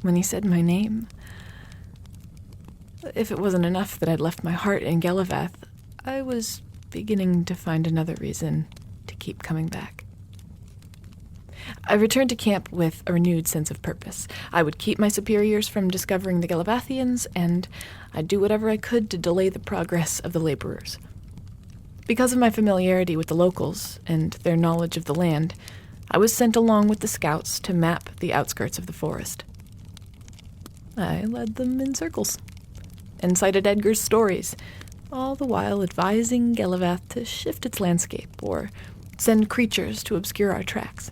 When you said my name, if it wasn't enough that I'd left my heart in Galivath, I was beginning to find another reason to keep coming back. I returned to camp with a renewed sense of purpose. I would keep my superiors from discovering the Galivathians, and I'd do whatever I could to delay the progress of the laborers. Because of my familiarity with the locals and their knowledge of the land, I was sent along with the scouts to map the outskirts of the forest. I led them in circles and cited Edgar's stories, all the while advising Galivath to shift its landscape or send creatures to obscure our tracks.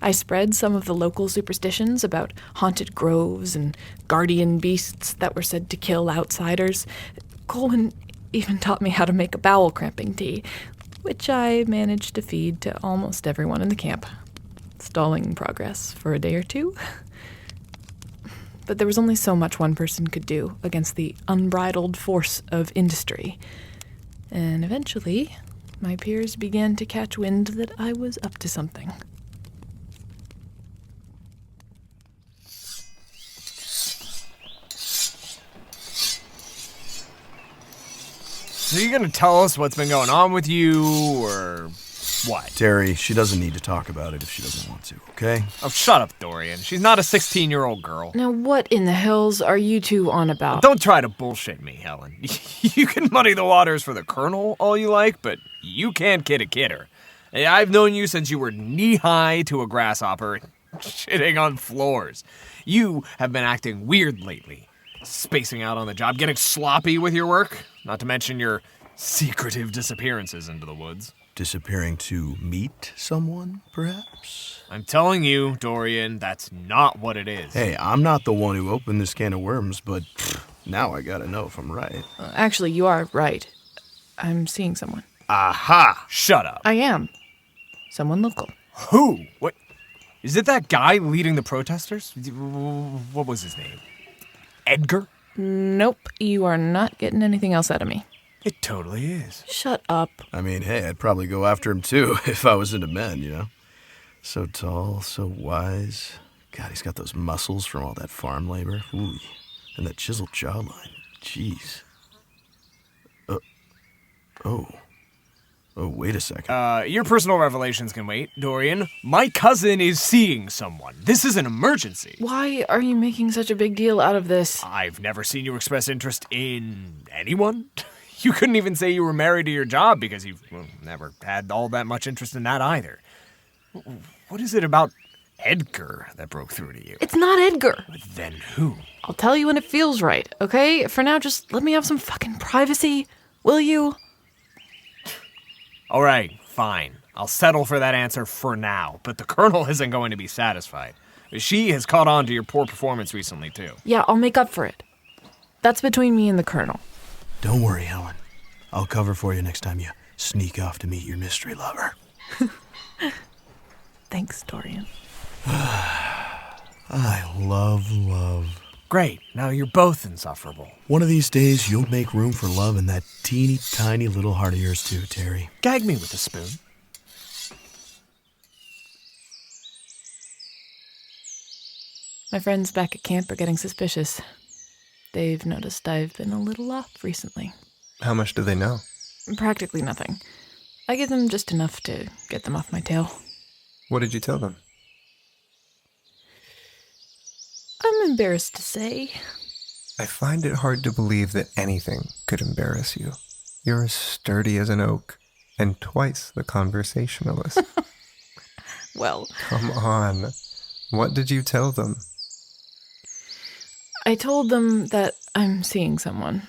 I spread some of the local superstitions about haunted groves and guardian beasts that were said to kill outsiders. Colwyn even taught me how to make a bowel cramping tea, which I managed to feed to almost everyone in the camp, stalling progress for a day or two. But there was only so much one person could do against the unbridled force of industry. And eventually, my peers began to catch wind that I was up to something. So you gonna tell us what's been going on with you, or what? Terry, she doesn't need to talk about it if she doesn't want to, okay? Oh, shut up, Dorian. She's not a 16-year-old girl. Now what in the hells are you two on about? Don't try to bullshit me, Helen. You can muddy the waters for the Colonel all you like, but you can't kid a kidder. I've known you since you were knee-high to a grasshopper and shitting on floors. You have been acting weird lately. Spacing out on the job, getting sloppy with your work, not to mention your secretive disappearances into the woods. Disappearing to meet someone, perhaps? I'm telling you, Dorian, that's not what it is. Hey, I'm not the one who opened this can of worms, but now I gotta know if I'm right. Actually, you are right. I'm seeing someone. Aha! Shut up. I am. Someone local. Who? What? Is it that guy leading the protesters? What was his name? Edgar? Nope, you are not getting anything else out of me. It totally is. Shut up. I mean, hey, I'd probably go after him too if I was into men, you know? So tall, so wise. God, he's got those muscles from all that farm labor. Ooh, and that chiseled jawline. Jeez. Oh, wait a second. Your personal revelations can wait, Dorian. My cousin is seeing someone. This is an emergency. Why are you making such a big deal out of this? I've never seen you express interest in anyone. You couldn't even say you were married to your job because you've never had all that much interest in that either. What is it about Edgar that broke through to you? It's not Edgar. Then who? I'll tell you when it feels right, okay? For now, just let me have some fucking privacy, will you? All right, fine. I'll settle for that answer for now, but the Colonel isn't going to be satisfied. She has caught on to your poor performance recently, too. Yeah, I'll make up for it. That's between me and the Colonel. Don't worry, Helen. I'll cover for you next time you sneak off to meet your mystery lover. Thanks, Dorian. I love. Great, now you're both insufferable. One of these days, you'll make room for love in that teeny tiny little heart of yours too, Terry. Gag me with a spoon. My friends back at camp are getting suspicious. They've noticed I've been a little off recently. How much do they know? Practically nothing. I give them just enough to get them off my tail. What did you tell them? I'm embarrassed to say. I find it hard to believe that anything could embarrass you. You're as sturdy as an oak, and twice the conversationalist. Well, Come on. What did you tell them? I told them that I'm seeing someone.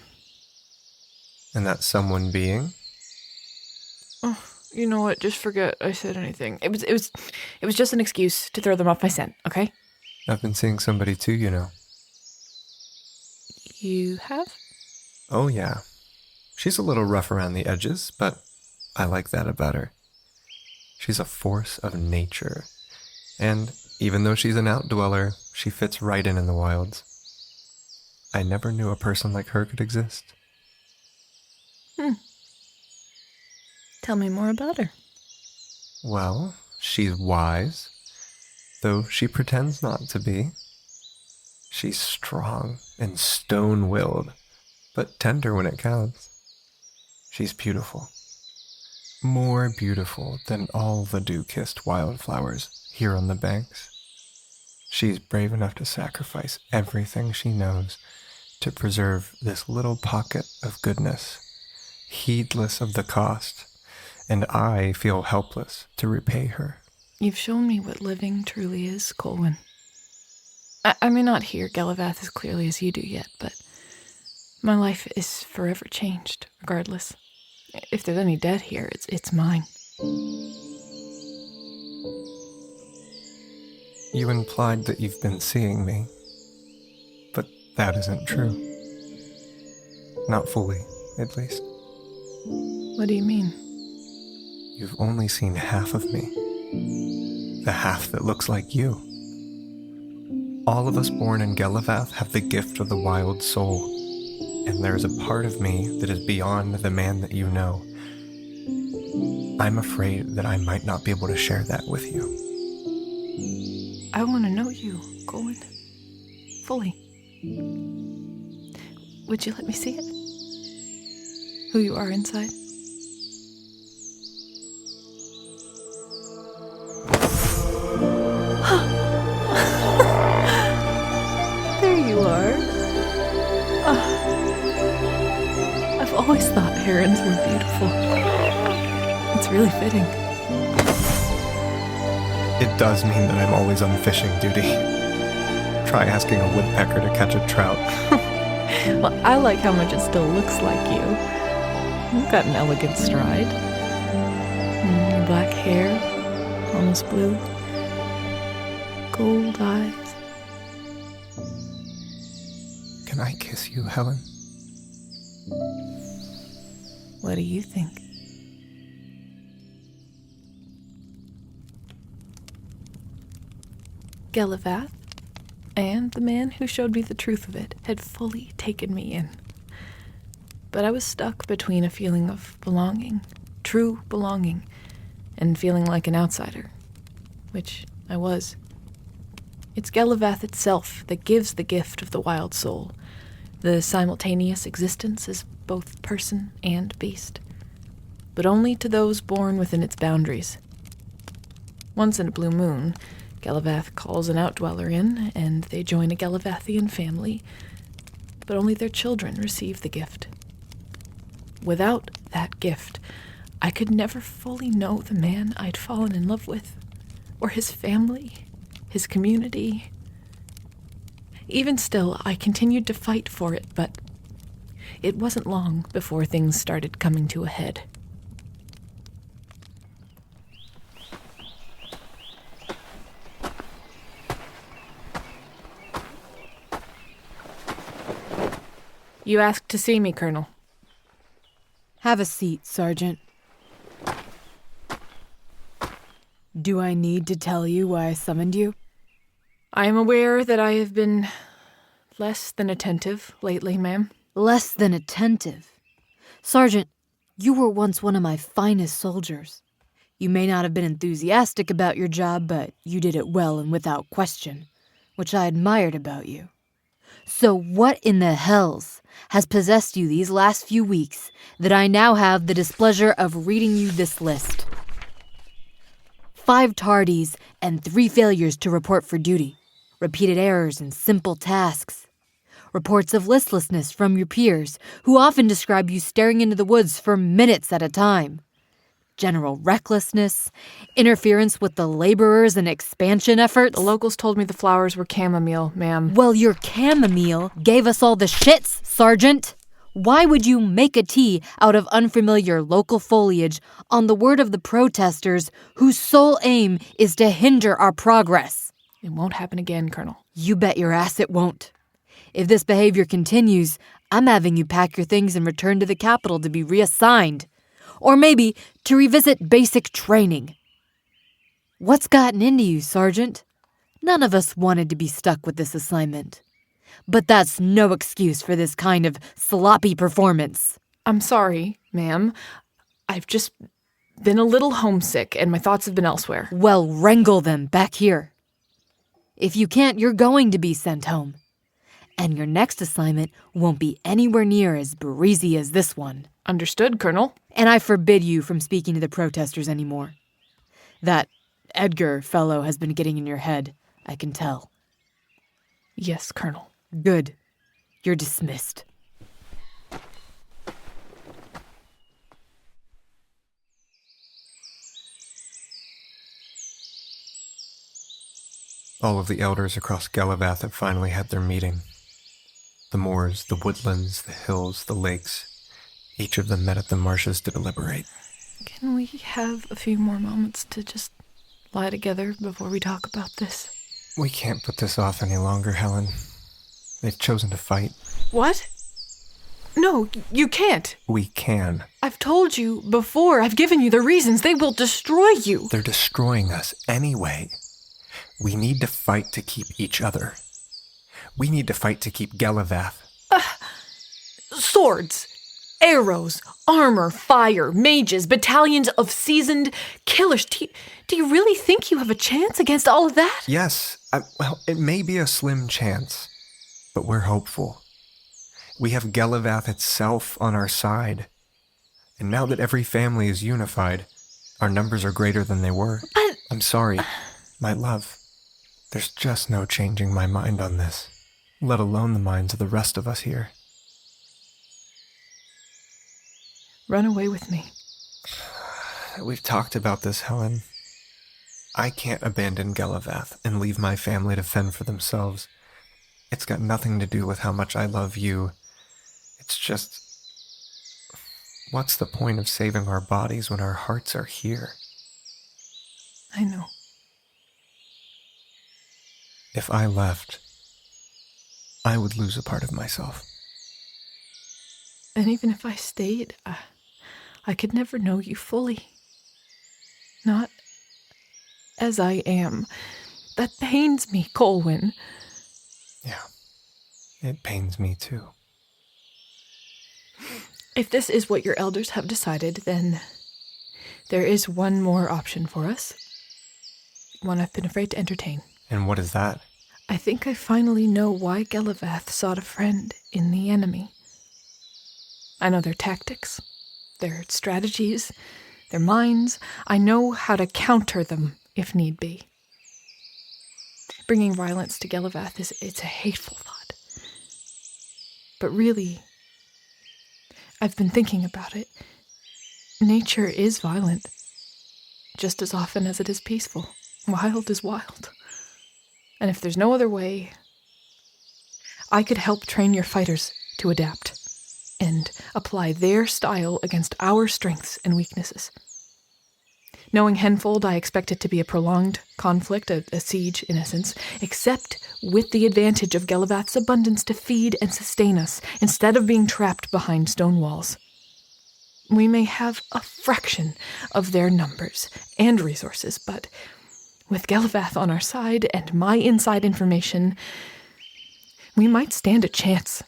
And that someone being? Oh, you know what? Just forget I said anything. It was just an excuse to throw them off my scent, okay? I've been seeing somebody too, you know. You have? Oh, yeah. She's a little rough around the edges, but I like that about her. She's a force of nature. And even though she's an outdweller, she fits right in the wilds. I never knew a person like her could exist. Tell me more about her. Well, she's wise, though she pretends not to be. She's strong and stone-willed, but tender when it counts. She's beautiful. More beautiful than all the dew-kissed wildflowers here on the banks. She's brave enough to sacrifice everything she knows to preserve this little pocket of goodness, heedless of the cost, and I feel helpless to repay her. You've shown me what living truly is, Colwyn. I may not hear Galivath as clearly as you do yet, but my life is forever changed, regardless. If there's any dead here, it's mine. You implied that you've been seeing me, but that isn't true. Not fully, at least. What do you mean? You've only seen half of me. The half that looks like you. All of us born in Galivath have the gift of the wild soul, and there is a part of me that is beyond the man that you know. I'm afraid that I might not be able to share that with you. I want to know you, Colwyn. Fully. Would you let me see it? Who you are inside? There you are. I've always thought herons were beautiful. It's really fitting. It does mean that I'm always on fishing duty. Try asking a woodpecker to catch a trout. Well, I like how much it still looks like you. You've got an elegant stride. Your black hair, almost blue. Gold eyes. Can I kiss you, Helen? What do you think? Galivath, and the man who showed me the truth of it, had fully taken me in. But I was stuck between a feeling of belonging, true belonging, and feeling like an outsider, which I was. It's Galivath itself that gives the gift of the wild soul, the simultaneous existence as both person and beast, but only to those born within its boundaries. Once in a blue moon, Galivath calls an outdweller in, and they join a Galivathian family, but only their children receive the gift. Without that gift, I could never fully know the man I'd fallen in love with, or his family, his community. Even still, I continued to fight for it, but it wasn't long before things started coming to a head. You asked to see me, Colonel. Have a seat, Sergeant. Do I need to tell you why I summoned you? I am aware that I have been less than attentive lately, ma'am. Less than attentive? Sergeant, you were once one of my finest soldiers. You may not have been enthusiastic about your job, but you did it well and without question, which I admired about you. So what in the hells has possessed you these last few weeks that I now have the displeasure of reading you this list. 5 tardies and 3 failures to report for duty. Repeated errors in simple tasks. Reports of listlessness from your peers, who often describe you staring into the woods for minutes at a time. General recklessness, interference with the laborers and expansion efforts. The locals told me the flowers were chamomile, ma'am. Well, your chamomile gave us all the shits, Sergeant. Why would you make a tea out of unfamiliar local foliage on the word of the protesters whose sole aim is to hinder our progress? It won't happen again, Colonel. You bet your ass it won't. If this behavior continues, I'm having you pack your things and return to the capital to be reassigned. Or maybe to revisit basic training. What's gotten into you, Sergeant? None of us wanted to be stuck with this assignment. But that's no excuse for this kind of sloppy performance. I'm sorry, ma'am. I've just been a little homesick and my thoughts have been elsewhere. Well, wrangle them back here. If you can't, you're going to be sent home. And your next assignment won't be anywhere near as breezy as this one. Understood, Colonel. And I forbid you from speaking to the protesters anymore. That Edgar fellow has been getting in your head, I can tell. Yes, Colonel. Good. You're dismissed. All of the elders across Galivath have finally had their meeting. The moors, the woodlands, the hills, the lakes. Each of them met at the marshes to deliberate. Can we have a few more moments to just lie together before we talk about this? We can't put this off any longer, Helen. They've chosen to fight. What? No, you can't. We can. I've told you before. I've given you the reasons. They will destroy you. They're destroying us anyway. We need to fight to keep each other. We need to fight to keep Galivath. Swords, arrows, armor, fire, mages, battalions of seasoned killers. Do you really think you have a chance against all of that? Yes. Well, it may be a slim chance, but we're hopeful. We have Galivath itself on our side. And now that every family is unified, our numbers are greater than they were. I'm sorry, my love. There's just no changing my mind on this, let alone the minds of the rest of us here. Run away with me. We've talked about this, Helen. I can't abandon Galivath and leave my family to fend for themselves. It's got nothing to do with how much I love you. It's just, what's the point of saving our bodies when our hearts are here? I know. If I left, I would lose a part of myself. And even if I stayed, I could never know you fully. Not as I am. That pains me, Colwyn. Yeah, it pains me too. If this is what your elders have decided, then there is one more option for us. One I've been afraid to entertain. And what is that? I think I finally know why Galivath sought a friend in the enemy. I know their tactics, their strategies, their minds. I know how to counter them if need be. Bringing violence to Galivath it's a hateful thought. But really, I've been thinking about it. Nature is violent, just as often as it is peaceful. Wild is wild. And if there's no other way, I could help train your fighters to adapt and apply their style against our strengths and weaknesses. Knowing Henfold, I expect it to be a prolonged conflict, a siege in essence, except with the advantage of Galivath's abundance to feed and sustain us, instead of being trapped behind stone walls. We may have a fraction of their numbers and resources, but with Galivath on our side and my inside information, we might stand a chance.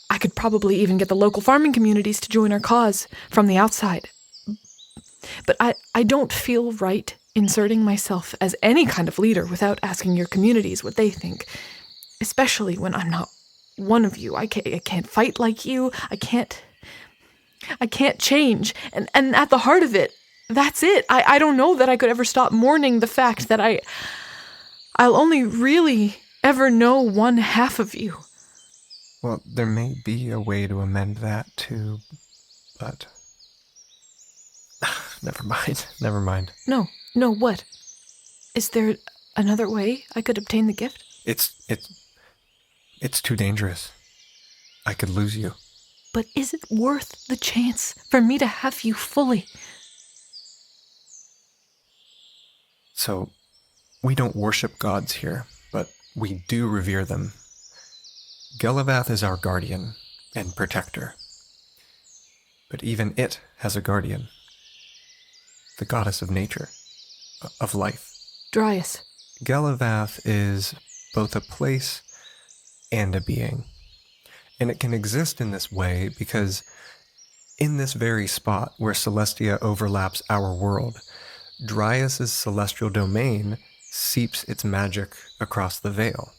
I could probably even get the local farming communities to join our cause from the outside. But I don't feel right inserting myself as any kind of leader without asking your communities what they think, especially when I'm not one of you. I can't fight like you. I can't change. And at the heart of it, that's it. I don't know that I could ever stop mourning the fact that I'll only really ever know one half of you. Well, there may be a way to amend that too, but... Never mind. No, what? Is there another way I could obtain the gift? It's too dangerous. I could lose you. But is it worth the chance for me to have you fully? So, we don't worship gods here, but we do revere them. Galivath is our guardian and protector. But even it has a guardian. The goddess of nature, of life. Dryas. Galivath is both a place and a being. And it can exist in this way because in this very spot where Celestia overlaps our world, Dryas' celestial domain seeps its magic across the veil.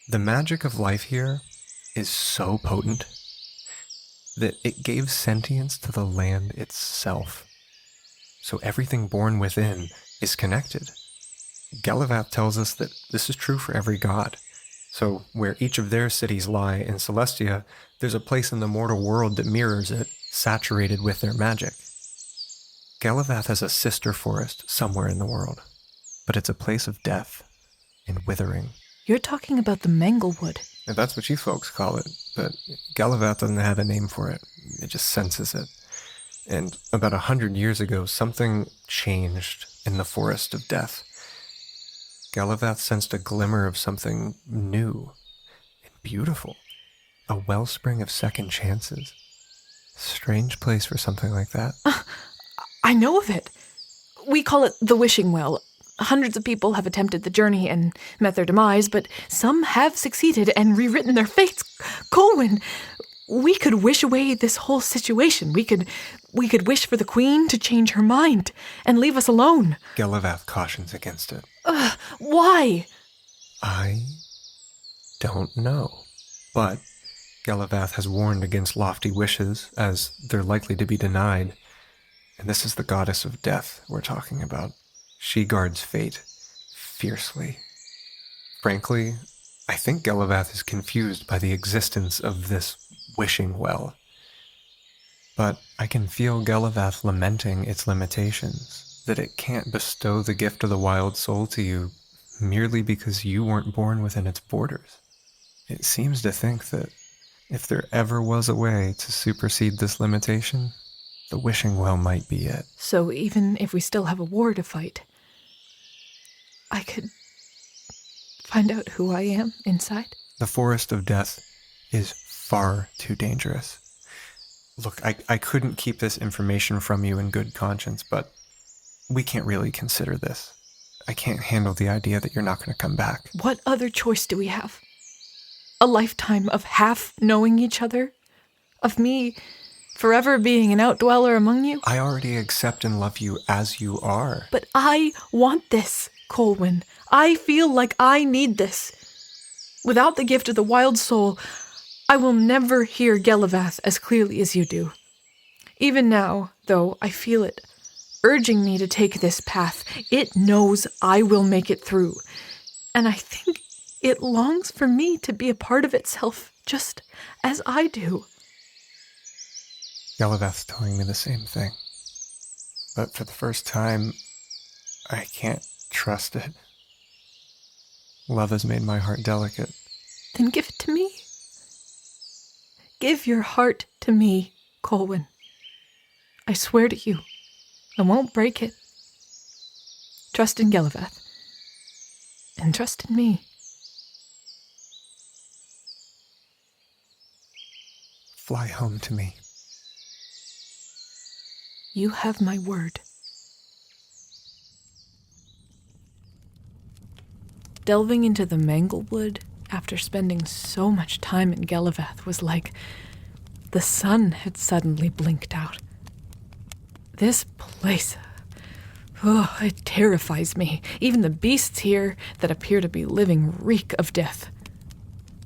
The magic of life here is so potent that it gave sentience to the land itself. So everything born within is connected. Galivath tells us that this is true for every god. So where each of their cities lie in Celestia, there's a place in the mortal world that mirrors it, saturated with their magic. Galivath has a sister forest somewhere in the world, but it's a place of death and withering. You're talking about the Manglewood. And that's what you folks call it, but Galivath doesn't have a name for it. It just senses it. And about 100 years ago, something changed in the Forest of Death. Galivath sensed a glimmer of something new and beautiful. A wellspring of second chances. Strange place for something like that. I know of it. We call it the Wishing Well. Hundreds of people have attempted the journey and met their demise, but some have succeeded and rewritten their fates. Colwyn, we could wish away this whole situation. We could wish for the Queen to change her mind and leave us alone. Galivath cautions against it. Why? I don't know. But Galivath has warned against lofty wishes, as they're likely to be denied. And this is the goddess of death we're talking about. She guards fate fiercely. Frankly, I think Galivath is confused by the existence of this wishing well. But I can feel Galivath lamenting its limitations, that it can't bestow the gift of the wild soul to you merely because you weren't born within its borders. It seems to think that if there ever was a way to supersede this limitation, the wishing well might be it. So even if we still have a war to fight, I could find out who I am inside? The Forest of Death is far too dangerous. Look, I couldn't keep this information from you in good conscience, but we can't really consider this. I can't handle the idea that you're not going to come back. What other choice do we have? A lifetime of half knowing each other? Of me forever being an outdweller among you? I already accept and love you as you are. But I want this, Colwyn. I feel like I need this. Without the gift of the wild soul, I will never hear Galivath as clearly as you do. Even now, though, I feel it urging me to take this path. It knows I will make it through. And I think it longs for me to be a part of itself, just as I do. Galivath's telling me the same thing. But for the first time, I can't trust it. Love has made my heart delicate. Then give it to me. Give your heart to me, Colwyn. I swear to you, I won't break it. Trust in Galivath. And trust in me. Fly home to me. You have my word. Delving into the Manglewood after spending so much time in Galivath was like the sun had suddenly blinked out. This place, it terrifies me. Even the beasts here that appear to be living reek of death.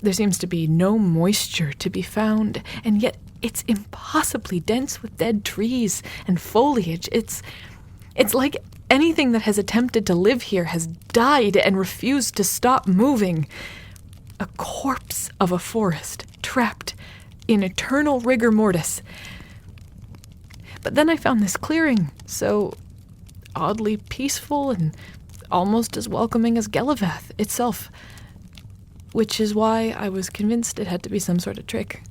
There seems to be no moisture to be found, and yet it's impossibly dense with dead trees and foliage. It's like anything that has attempted to live here has died and refused to stop moving. A corpse of a forest, trapped in eternal rigor mortis. But then I found this clearing, so oddly peaceful and almost as welcoming as Galivath itself, which is why I was convinced it had to be some sort of trick.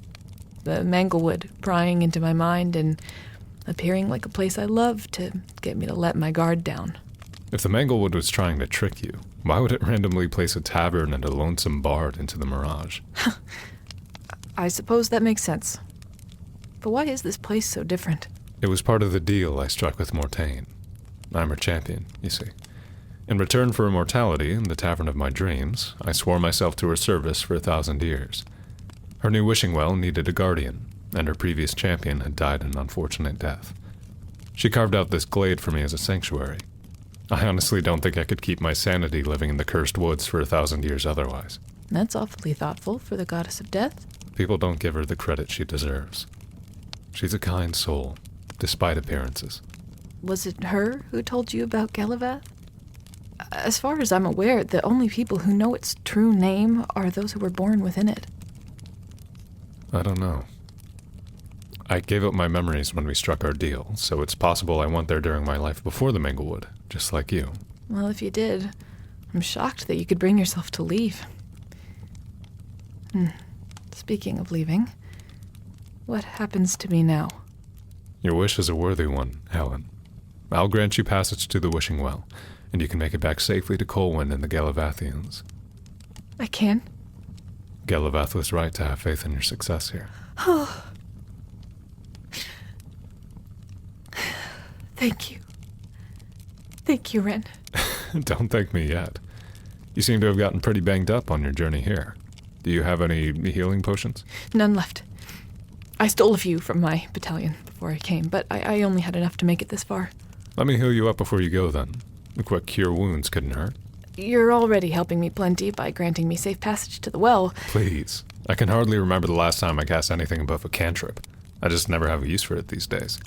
The Manglewood prying into my mind and appearing like a place I love to get me to let my guard down. If the Manglewood was trying to trick you, why would it randomly place a tavern and a lonesome bard into the mirage? I suppose that makes sense. But why is this place so different? It was part of the deal I struck with Mortaine. I'm her champion, you see. In return for immortality in the tavern of my dreams, I swore myself to her service for 1,000 years. Her new wishing well needed a guardian, and her previous champion had died an unfortunate death. She carved out this glade for me as a sanctuary. I honestly don't think I could keep my sanity living in the cursed woods for 1,000 years otherwise. That's awfully thoughtful for the goddess of death. People don't give her the credit she deserves. She's a kind soul, despite appearances. Was it her who told you about Galivath? As far as I'm aware, the only people who know its true name are those who were born within it. I don't know. I gave up my memories when we struck our deal, so it's possible I went there during my life before the Manglewood, just like you. Well, if you did, I'm shocked that you could bring yourself to leave. Speaking of leaving, what happens to me now? Your wish is a worthy one, Helen. I'll grant you passage to the Wishing Well, and you can make it back safely to Colwyn and the Galivathians. I can? Galivath was right to have faith in your success here. Thank you. Thank you, Wren. Don't thank me yet. You seem to have gotten pretty banged up on your journey here. Do you have any healing potions? None left. I stole a few from my battalion before I came, but I only had enough to make it this far. Let me heal you up before you go, then. A quick cure wounds couldn't hurt. You're already helping me plenty by granting me safe passage to the well. Please. I can hardly remember the last time I cast anything above a cantrip. I just never have a use for it these days.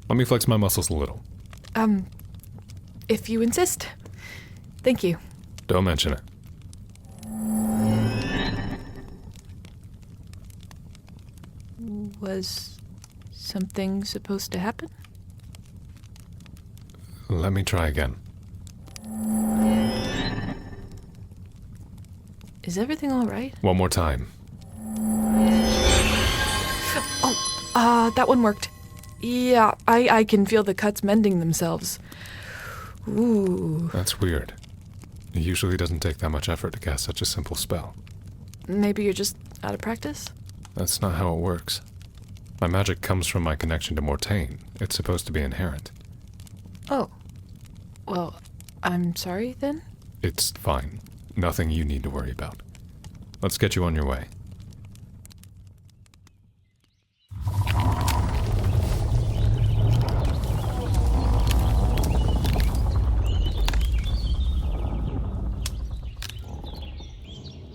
Let me flex my muscles a little. If you insist. Thank you. Don't mention it. Was something supposed to happen? Let me try again. Is everything all right? One more time. That one worked. Yeah, I can feel the cuts mending themselves. Ooh. That's weird. It usually doesn't take that much effort to cast such a simple spell. Maybe you're just out of practice? That's not how it works. My magic comes from my connection to Mortaine. It's supposed to be inherent. Oh. Well, I'm sorry, then? It's fine. Nothing you need to worry about. Let's get you on your way.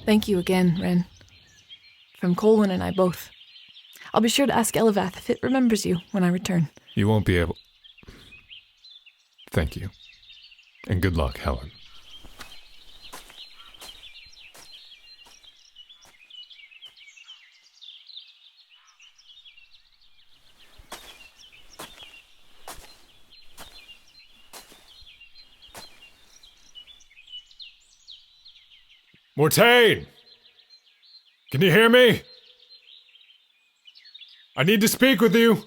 Thank you again, Wren. From Colwyn and I both. I'll be sure to ask Galivath if it remembers you when I return. You won't be able... Thank you. And good luck, Helen. Mortaine! Can you hear me? I need to speak with you.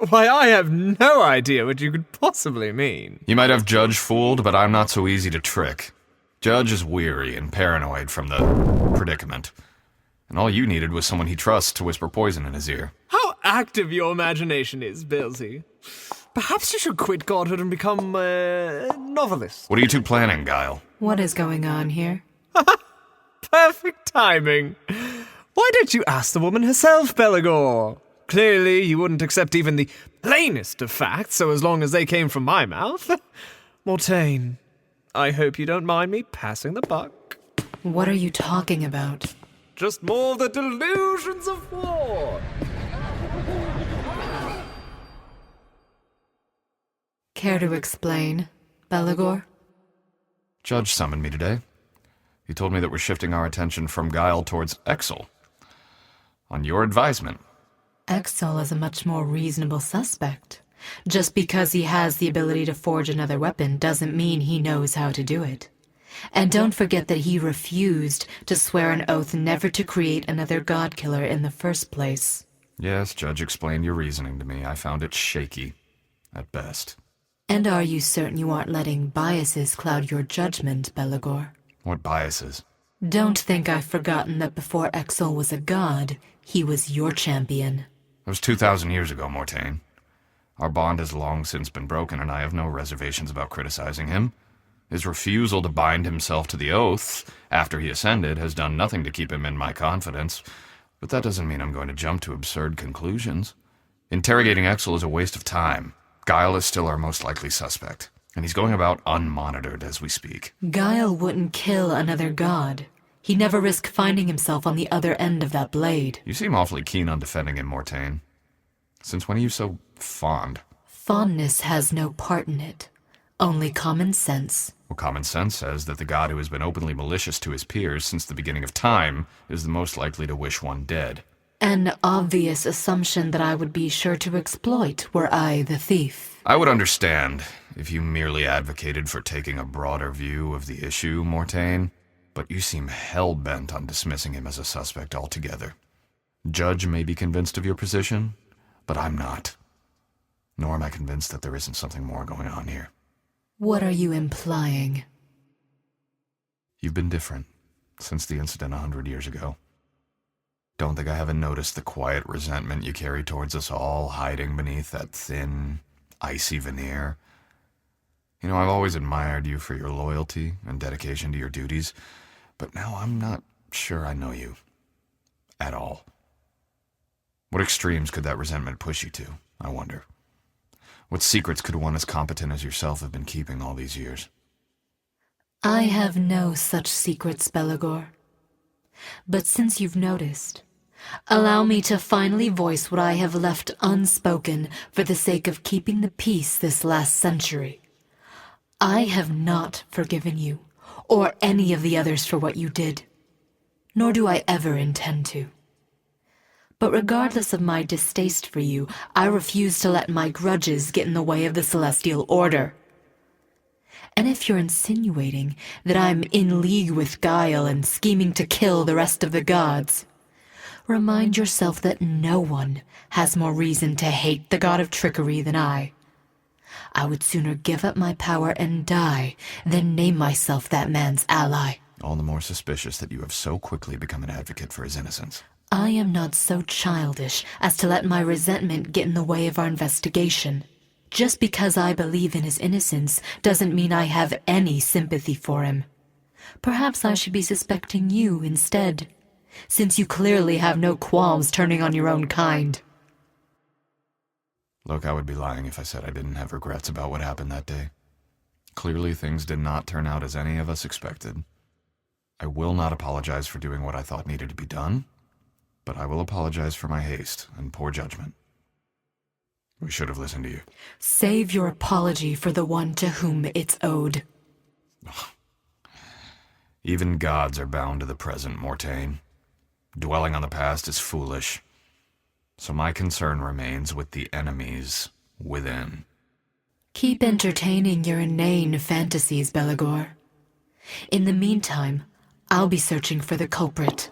Why, I have no idea what you could possibly mean. You might have Judge fooled, but I'm not so easy to trick. Judge is weary and paranoid from the predicament. And all you needed was someone he trusts to whisper poison in his ear. How active your imagination is, Billsy. Perhaps you should quit godhood and become a novelist. What are you two planning, Guile? What is going on here? Perfect timing. Why don't you ask the woman herself, Belligor? Clearly, you wouldn't accept even the plainest of facts, so as long as they came from my mouth. Mortaine, I hope you don't mind me passing the buck. What are you talking about? Just more of the delusions of war. Care to explain, Belligor? Judge summoned me today. He told me that we're shifting our attention from Guile towards Exel. On your advisement. Exel is a much more reasonable suspect. Just because he has the ability to forge another weapon doesn't mean he knows how to do it. And don't forget that he refused to swear an oath never to create another god-killer in the first place. Yes, Judge explained your reasoning to me. I found it shaky, at best. And are you certain you aren't letting biases cloud your judgment, Belligor? What biases? Don't think I've forgotten that before Exel was a god, he was your champion. It was 2,000 years ago, Mortaine. Our bond has long since been broken, and I have no reservations about criticizing him. His refusal to bind himself to the oath after he ascended has done nothing to keep him in my confidence, but that doesn't mean I'm going to jump to absurd conclusions. Interrogating Exel is a waste of time. Guile is still our most likely suspect, and he's going about unmonitored as we speak. Guile wouldn't kill another god. He'd never risk finding himself on the other end of that blade. You seem awfully keen on defending him, Mortaine. Since when are you so fond? Fondness has no part in it. Only common sense. Well, common sense says that the god who has been openly malicious to his peers since the beginning of time is the most likely to wish one dead. An obvious assumption that I would be sure to exploit were I the thief. I would understand if you merely advocated for taking a broader view of the issue, Mortaine, but you seem hell-bent on dismissing him as a suspect altogether. Judge may be convinced of your position, but I'm not. Nor am I convinced that there isn't something more going on here. What are you implying? You've been different since the incident 100 years ago. Don't think I haven't noticed the quiet resentment you carry towards us all, hiding beneath that thin, icy veneer. You know, I've always admired you for your loyalty and dedication to your duties, but now I'm not sure I know you. At all. What extremes could that resentment push you to, I wonder? What secrets could one as competent as yourself have been keeping all these years? I have no such secrets, Belligor. But since you've noticed, allow me to finally voice what I have left unspoken for the sake of keeping the peace this last century. I have not forgiven you, or any of the others for what you did. Nor do I ever intend to. But regardless of my distaste for you, I refuse to let my grudges get in the way of the Celestial Order. And if you're insinuating that I'm in league with Guile and scheming to kill the rest of the gods, remind yourself that no one has more reason to hate the god of trickery than I. I would sooner give up my power and die than name myself that man's ally. All the more suspicious that you have so quickly become an advocate for his innocence. I am not so childish as to let my resentment get in the way of our investigation. Just because I believe in his innocence doesn't mean I have any sympathy for him. Perhaps I should be suspecting you instead, since you clearly have no qualms turning on your own kind. Look, I would be lying if I said I didn't have regrets about what happened that day. Clearly, things did not turn out as any of us expected. I will not apologize for doing what I thought needed to be done, but I will apologize for my haste and poor judgment. We should have listened to you. Save your apology for the one to whom it's owed. Even gods are bound to the present, Mortaine. Dwelling on the past is foolish. So my concern remains with the enemies within. Keep entertaining your inane fantasies, Belligor. In the meantime, I'll be searching for the culprit.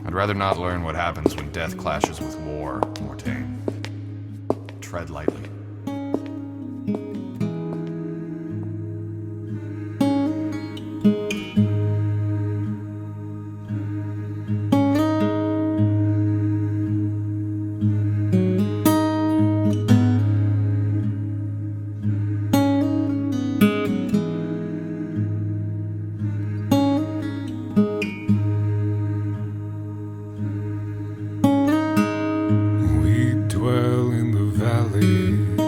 I'd rather not learn what happens when death clashes with war, Mortaine. Tread lightly. We dwell in the valley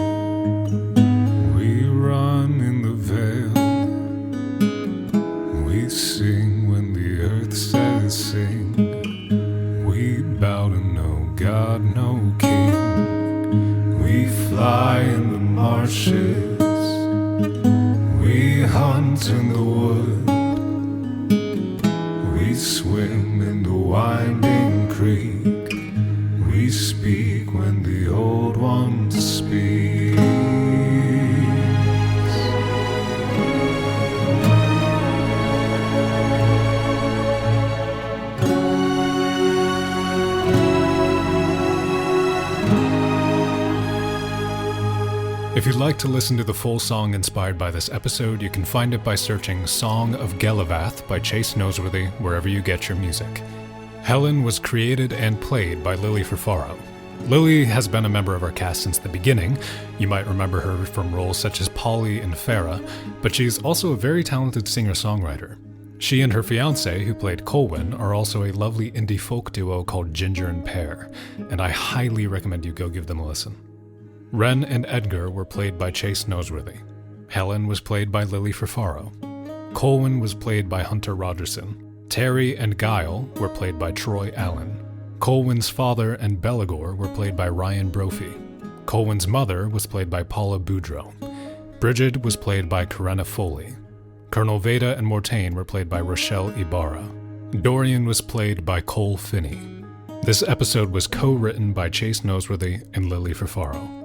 dance in the wood. We swim in the winding creek. We speak when the old ones speak. If you'd like to listen to the full song inspired by this episode, you can find it by searching Song of Galivath by Chase Noseworthy wherever you get your music. Helen was created and played by Lilli Furfaro. Lilli has been a member of our cast since the beginning. You might remember her from roles such as Polly and Farah, but she's also a very talented singer-songwriter. She and her fiancé, who played Colwyn, are also a lovely indie folk duo called Ginger and Pear, and I highly recommend you go give them a listen. Wren and Edgar were played by Chase Noseworthy. Helen was played by Lilli Furfaro. Colwyn was played by Hunter Rogerson. Terry and Guile were played by Troy Allan. Colwyn's father and Belligor were played by Ryan Brophy. Colwyn's mother was played by Paula Boudreau. Brigid was played by Karenna Foley. Colonel Veda and Mortaine were played by Rochelle Ibarra. Dorian was played by Finney. This episode was co-written by Chase Noseworthy and Lilli Furfaro.